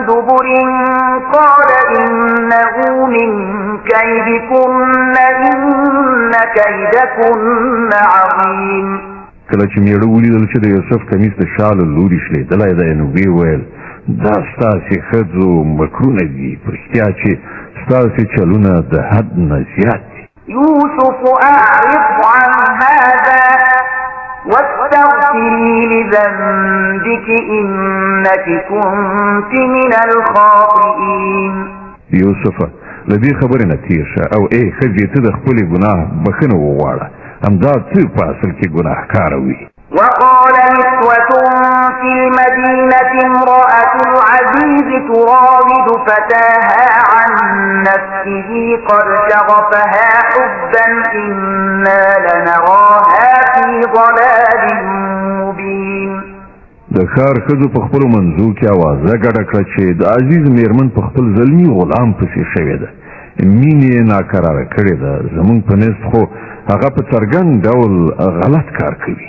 دبر قال إنه من كيدكن إن كيدكن عظيم. کله چې میړه ولیدل چې د یوسف کمیس د شا له لوري شلېدلی دی نو ویې ویل دا ستاسې ښځو مکرونه دي، په رښتیا چې ستاسې چلونه د حد نه زیات دي. يوسف أعرض عن هذا واستغفري لذنبك إنك كنت من الخاطئين. یوسفه له دې خبرې نه تېر شه او ای ښځې ته د خپلې ګناه بښنه وغواړه، همدا څه په اصل کې ګناهکاره وي. وقال نسوة في المدينة امرأة العزيز تراود فتاها عن نفسه قد شغفها حبا إنا لنراها في ضلال مبين. د ښار ښځو په خپلو منځو کې اوازه ګډه کړه چې د عزیز میرمن په خپل زلمي غلام پسې شوې ده، مینې یې ناکراره کړې ده، زموږ په نزد خو هغه په څرګند ډول غلط کار کوي.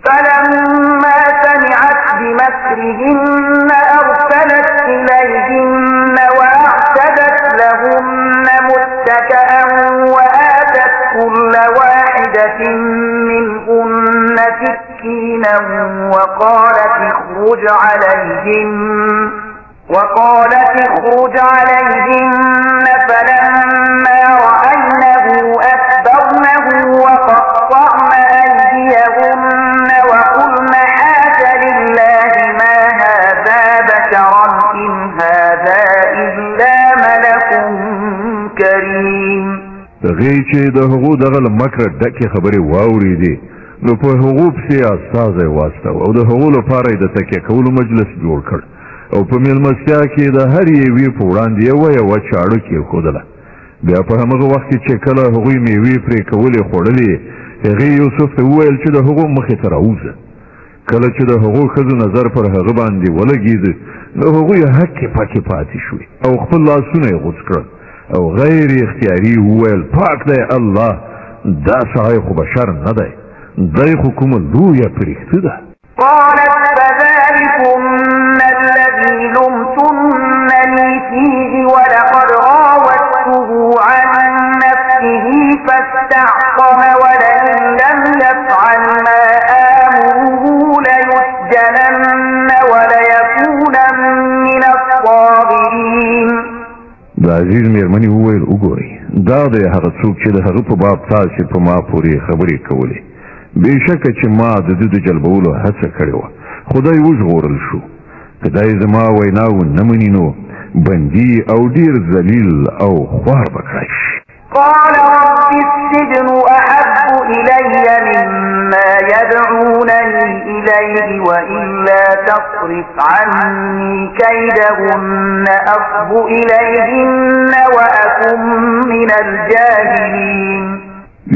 فلما سمعت بمكرهن أرسلت إليهن وأعتدت لهن متكئا وآتت كل واحدة منهن سكينا وقالت اخرج عليهن فلما رأينه أكبرنه وقطعن أيديهن وقلن حاش لله ما هذا بشرا إن هذا إلا ملك كريم. هغې چې د هغو دغه له مکره ډکې خبرې واورېدې نو په هغو پسې استازی واستاوه او د هغو لپاره یې د تکیه کولو مجلس جوړ کړ او په مېلمستیا کې د هر یوې په وړاندې یوه چاړه کېښودله. بیا په همغه وخت کې چې کله هغوی میوې پرې کولې خوړلې هغې یوسف ته وویل چې د هغو مخې ته راوځه. کله چې د هغو ښځو نظر پر هغه باندې ولګېده نو هغوی هکې پکې پاتې شوې او خپل لاسونه یې غوڅ کړل او غیر اختیاري وویل پاک دی الله، دا سړی خو بشر نه دی، دی خو کومه لویه فرښته ده. قالت فذلكن الذي لمتنني فيه ولقد راودته عن نفسه فاستعصم ولئن لم يفعل ما آمره ليسجنن وليكونا من الصاغرين. د عزیز میرمنې وویل وګورئ دا دی هغه څوک چې د هغه په باب تاسې په ما پورې خبرې کولې. بېشکه چې ما د ده د جلبولو هڅه کړې وه، خدای وژغورل شو. که دی زما ویناو نه مني نو بندي او ډېر ذلیل او خوار به کړی شي. قال رب السجن أحب إلي مما يدعونني إليه وإلا تصرف عني كيدهن أصب إليهن وأكن من الجاهلين.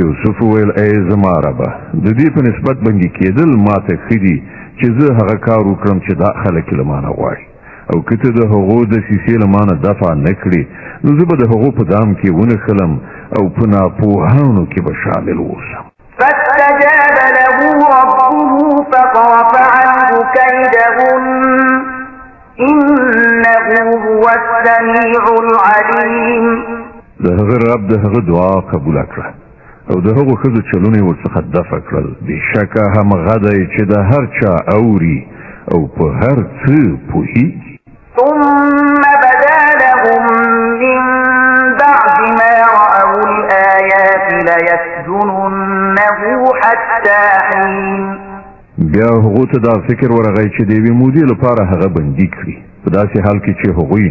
یوسف وویل ای زما ربه د دې په نسبت بندي کېدل ما ته ښه دي چې زه هغه کار وکړم چې دا خلک له مانه غواړي، او کته د هغو د سیسې له مانه دفع نه کړي نو زه به د هغو په دام کې ونښلم او په ناپوهانو کې به شامل اوسم. فاستجاب له ربه فصرف عنه كيدهن إنه هو السميع العليم. د هغه رب د هغه دعا قبول کړه او د هغو ښځو چلونه یې ورڅخه دفع کړل. بېشکه همغه دی چې د هر چا اوري او په هر څه پوهیږي. ثم بدا لهم من بعد ما رأوا الآيات ليسجننه حتى حين. بیا هغو ته دا فکر ورغی چې د یوې مودې لپاره هغه بندي کړي په داسې حال کې چې هغوی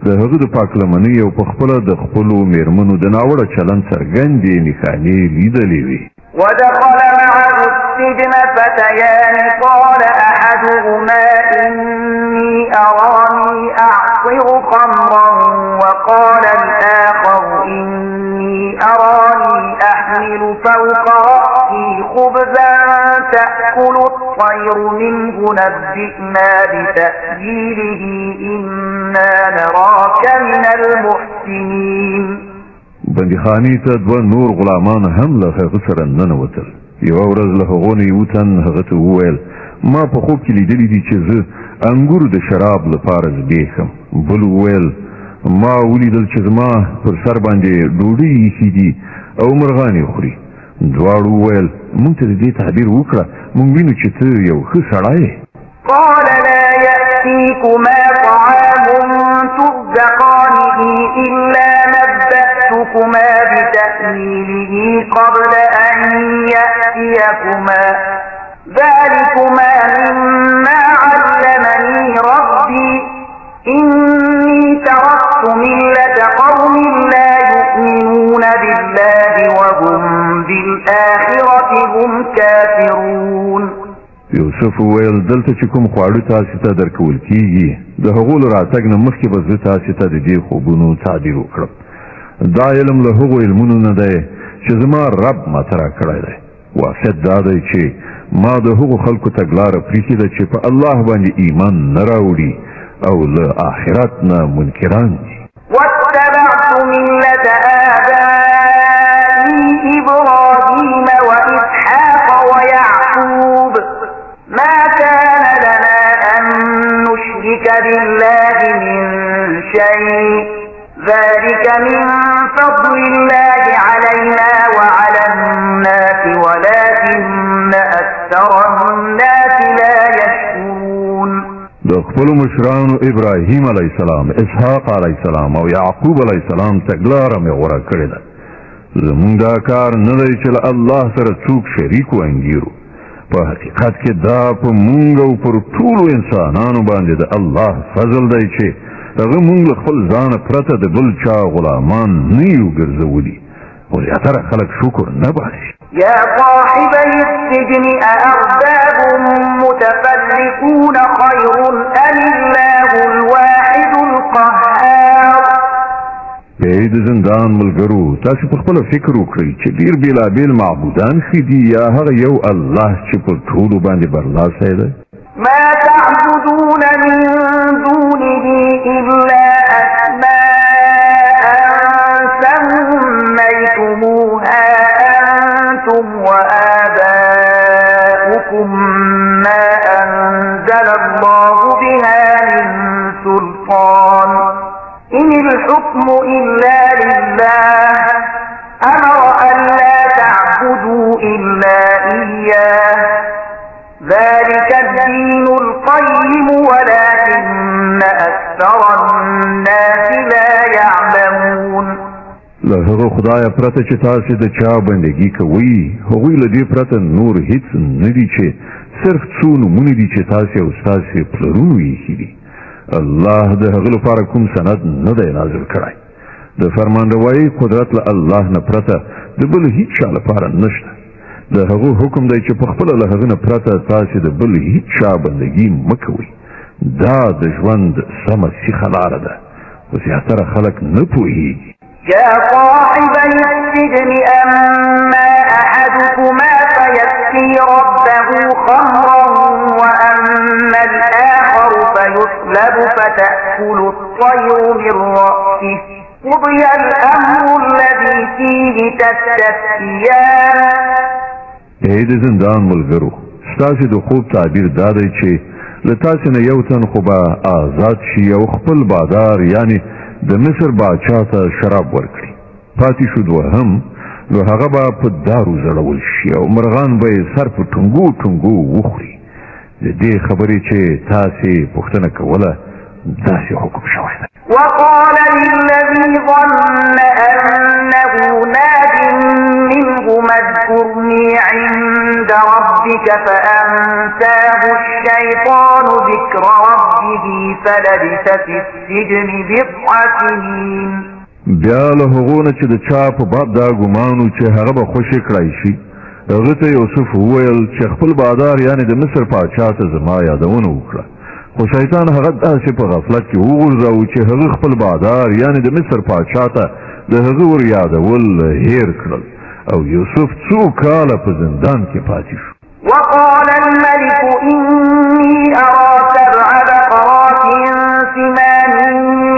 د هغه د پاکلمنۍ او په خپله د خپلو میرمنو د ناوړه چلند څرګندې نښانې لیدلې وي. ودخل معه السجن فتيان قال أحدهما إني أراني أعصر خمرا وقال الآخر إني أراني أحمل فوق رأسي خبزا تأكل الطير منه نبئنا بتأجيله إنا نراك من المحسنين. بندیخانې ته دوه نور غلامان هم له هغه سره ننوتل. یوه ورځ له هغو نه یو تن هغه ته وویل ما په خوب کې لیدلی دي چې زه انګور د شراب لپاره زبېښم. بل وویل ما ولیدل چې زما پر سر باندې ډوډۍ ایښي دي او مرغان یې خوري. دواړو وویل موږ ته د دې تعبیر وکړه موږ وینو چې ته یو ښه سړی یې. قال لا يأتيكما طعام ترزقانه إلا نبأتكما بتأويله قبل أن يأتيكما ذلكما مما علمني ربي إني تركت ملة قوم لا يؤمنون بالله وهم بالآخرة هم كافرون. یوسف وویل دلته چې کوم خواړه تاسې ته درکول کیږي د هغو له راتګ نه مخکې به زه تاسې ته د دې خوبونو تعبیر وکړم. دا علم له هغو علمونو نه دی چې زما رب ماته راکړی دی. واقعیت دا دی چې ما د هغو خلکو تګلاره پرېښې ده چې په الله باندې ایمان نه راوړي او له آخرت نه منکران دي. واتبعت ملة آبائي إبراهيم وإسحاق ويعقوب ما كان لنا أن نشرك بالله من شيء ذلك من فضل الله علينا وعلى الناس ولكن أكثر الناس لا يشكرون. د خپلو مشرانو ابراهیم علیه السلام، اسحاق علیه السلام او یعقوب علیه السلام تګلاره مې غوره کړې ده. زمونږ دا کار نه دی چې له الله سره څوک شریک وانګیرو. په حقیقت کې دا په مونږ او پر ټولو انسانانو باندې د الله فضل دی چې هغه مونږ له خپل ځانه پرته د بل چا غلامان نه یو ګرځولي او زیاتره خلک شکر نه باسي. يا صاحبي السجن أأرباب متفرقون خير أم الله الواحد القهار. ای د زندان ملګرو تاسو په خپل فکر وکړئ چې ډیر بیلابیل معبودان ښه دي یا هغه یو الله چې په ټولو باندې برلاسی دی. ما تعبدون من دونه إلا أسماء سميتموها أنتم وآباؤكم ما أنزل الله بها من سلطان إن الحكم إلا لله أمر أن لا تعبدوا إلا إياه ذلك الدين القيم ولكن أكثر الناس لا يعلمون. له هغه خدای پرته چې تاسې د چا بندګي کوئ هغوی له دې پرته نور هیڅ نه دي چې صرف څو نومونه دي چې تاسې او ستاسې پلرونو ایښي دي. الله د هغه لپاره کوم سند نه دی نازل کړی. د فرمانروایي قدرت له الله نه پرته د بل هیڅ چا لپاره نشته. د هغو حکم دی چې په خپله له هغه نه پرته تاسې د بل هیڅ چا بندګي مه کوئ. دا د ژوند سمه سیخه لاره ده خو زیاتره خلک نه پوهېږي. يا صاحبي السجن أما أحدكما فيسقي ربه خمرا وأما الآخر فيصلى يعلب فتأكل الطير من رأسه قضي الأمر الذي فيه تستفتيان. اې د زندان ملګرو، ستاسې د خوب تعبیر دا دی چې له تاسې نه یو تن خو به آزاد شي او خپل بادار یعنی د مصر باچا ته شراب ورکړي، پاتې شو دوهم نو هغه به په دارو زړول شي او مرغان به یې سر په ټنګو ټنګو وخوري. د دې خبرې چې تاسې پوښتنه کوله داسې حکم شوی دی. وقال للذي ظن أنه ناج منهما اذكرني عند ربك فأنساه الشيطان ذكر ربه فلبث في السجن بضع سنين. بیا له هغو نه چې د چا په باب دا ګمانو چې هغه به خوشي کړی شي، هغه ته یوسف وویل چې خپل بادار یعنې د مصر پاچا ته زما یادونه وکړه، خو شیطان هغه داسې په غفلت کې وغورځاوه چې هغه خپل بادار یعنې د مصر پاچا ته د هغه ور یادول هیر کړل او یوسف څو کاله په زندان کې پاتې شو. وقال الملك إني أرى 7 بقرات سمان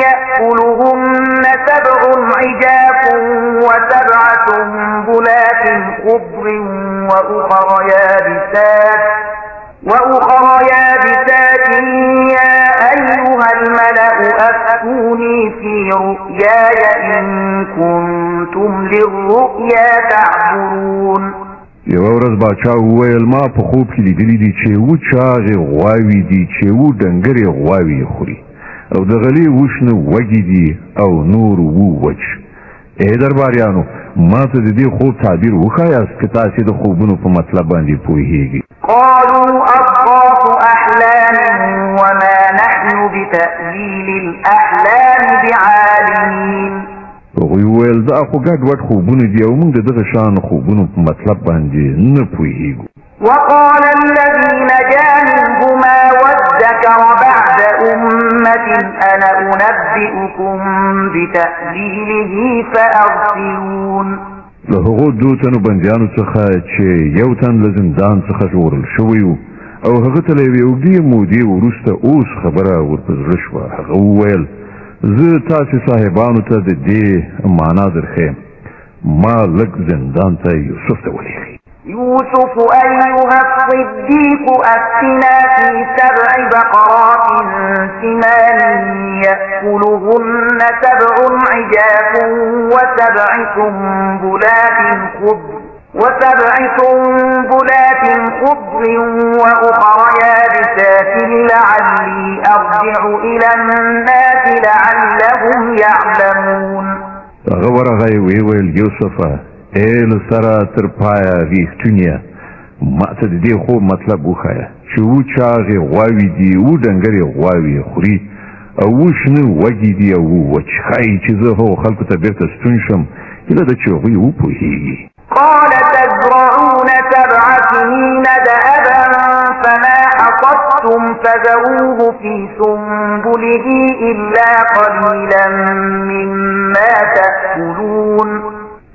يأكلهن 7 عجاف و7 سنبلات خضر وأخر يابسات يا أيها الملأ أفتوني في رؤياي إن كنتم للرؤيا تعبرون. یوه ورځ باچا وویل ما په خوب کې لیدلي دي چې و چاغې غواوې دي چې و ډنګرې غواوې خوري او د غلې وشنه وږي دي او نور وچ. ای درباریانو ما ته د دې خوب تعبیر وښایاست که تاسې د خوبونو په مطلب باندې پوهیږئ. قالوا أضغاث أحلام وما نحن بتأويل الأحلام بعالمين. هغوی وویل دا خو ګډ وډ خوبونه دي او موږ د دغه شان خوبونو په مطلب باندې نه پوهیږو. وقال الذي نجا منهما وادكر بعد أمة أنا أنبئكم بتأويله فأرسلون. له هغو 2 تنو بندیانو څخه چې یو تن له زندان څخه ژغورل شوی و او هغه ته له یوې اوږدې مودې وروسته اوس خبره ورپه زړه شوه. هغه وویل زه تاسې صاحبانو ته د دې معنا درښیم، ما لږ زندان ته یوسف ته ولېږئ. يوسف أيها الصديق أفتنا في 7 بقرات سمان يأكلهن 7 عجاف و7 سنبلات خضر وأخر يابسات لعلي أرجع إلى الناس لعلهم يعلمون. هغه ورغی ویې ویل یوسفه ای له سره تر پایه ریښتونیه ما ته د دې خوب مطلب وښایه چې و چاغې غواوې دي و ډنګرې غواوې خوري او و شنه وږي دي او وچ. ښایي چې زه هغو خلکو ته بېرته ستون شم هیله ده چې هغوی وپوهېږي. قال تزرعون 7 سنين دأبا فما حصدتم فذروه في سنبله إلا قليلا مما تأكلون.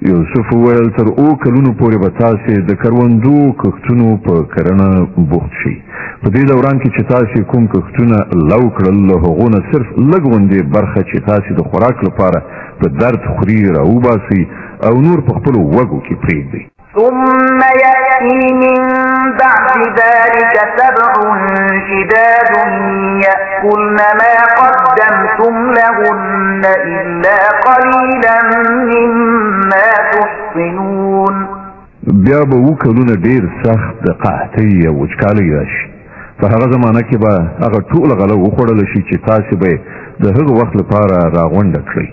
یوسف وویل تر 7 کلونو پورې به تاسې د کروندو کښتونو په کرنه بوخت شئ. په دې دوران کې چې تاسې کوم کښتونه لو کړل له هغو نه صرف لږ غوندې برخه چې تاسې د خوراک لپاره په درد خوري راوباسئ او نور په خپلو وږو کې پرېږدئ. ثم يأتي من بعد ذلك 7 شداد يأكلن ما قدمتم لهن إلا قليلا مما تحصنون. بیا به 7 کلونه ډېر سخت د قحطۍ او وچکالۍ راشي. په هغه زمانه کې به هغه ټول غله وخوړل شي چې تاسې به د هغه وخت لپاره راغونډه کړئ.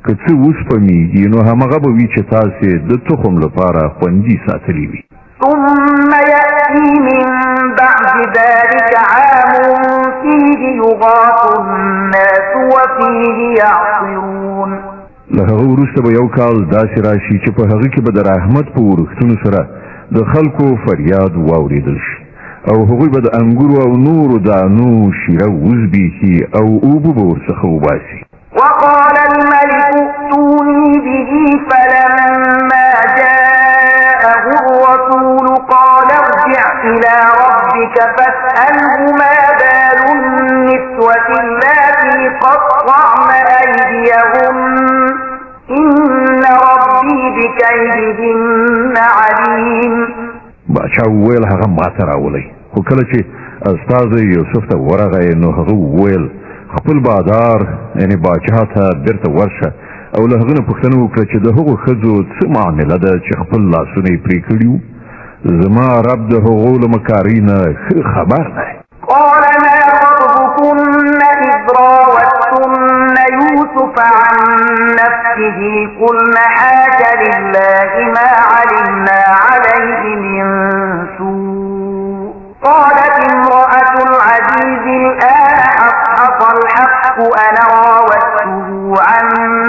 که څه وسپمیږي نو همغه به وي چې تاسې د تخم لپاره خوندي ساتلي وي. ثم يأتي من بعد ذلك عام فيه يغاث الناس وفيه يعصرون. له هغه وروسته به یو کال داسې راشي چې په هغه کې به د رحمت په ورښتونو سره د خلکو فریاد واورېدل شي او هغوی به د انګورو او نورو دانو شیره وزبیښي او اوبه به ورڅخه وباسي. وقال الملك ائتوني به فلما جاءه الرسول قال ارجع إلى ربك فاسأله ما بال النسوة اللاتي قطعن أيديهن إن ربي بكيدهن عليم. باچا وویل هغه ماته راولئ، خو کله چې استازی یوسف ته ورغی نو هغه وویل خپل بادار یعنی باچا ته بیرته ورشه او له هغه نه پوښتنه وکړه چې د هغو ښځو څه معامله ده چې خپل لاسونه یې پرې کړي وو. زما رب د هغو له مکارۍ نه ښه خبر دی. قال ما خطبكن إذ راوتن يوسف عن نفسه قلن حاش لله ما علمنا عليه من سوء قالت امرأة العزيز الآن حصحص الحق أنا راودته عن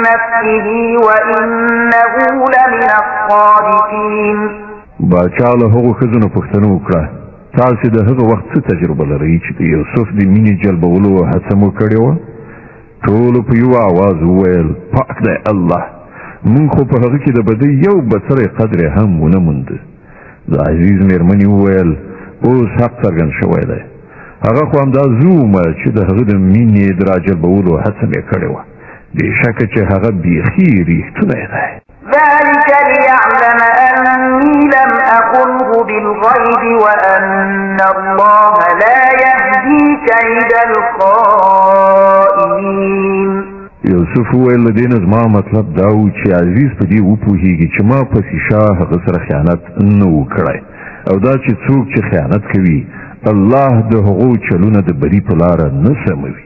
نفسه وإنه لمن الصادقين. باچا له هغو ښځو نه پوښتنه وکړه تاسې د هغه وخت څه تجربه لرئ چې د یوسف د مینې جلبولو هڅه مو کړې وه؟ ټولو په یو آواز وویل پاک دی الله، موږ خو په هغه کې د بدۍ یو بڅری قدر هم ونه مونده. د عزیز مېرمنې وویل اوس حق څرګند شوی دی، هغه خو همدا زه ومه چې د هغه د مینې د راجلبولو هڅه مې کړې وه، بېشکه چې هغه بیخي ریښتونی دی. ذلك ليعلم أني لم أخنه بالغيب وأن الله لا يهدي كيد الخائنين. یوسف وویل له دې نه زما مطلب دا و چې عزیز په دې وپوهېږي چې ما پسې شا هغه سره خیانت نه و کړی او دا چې څوک چې خیانت کوي الله د هغو چلونه د بري په لاره نه سموي.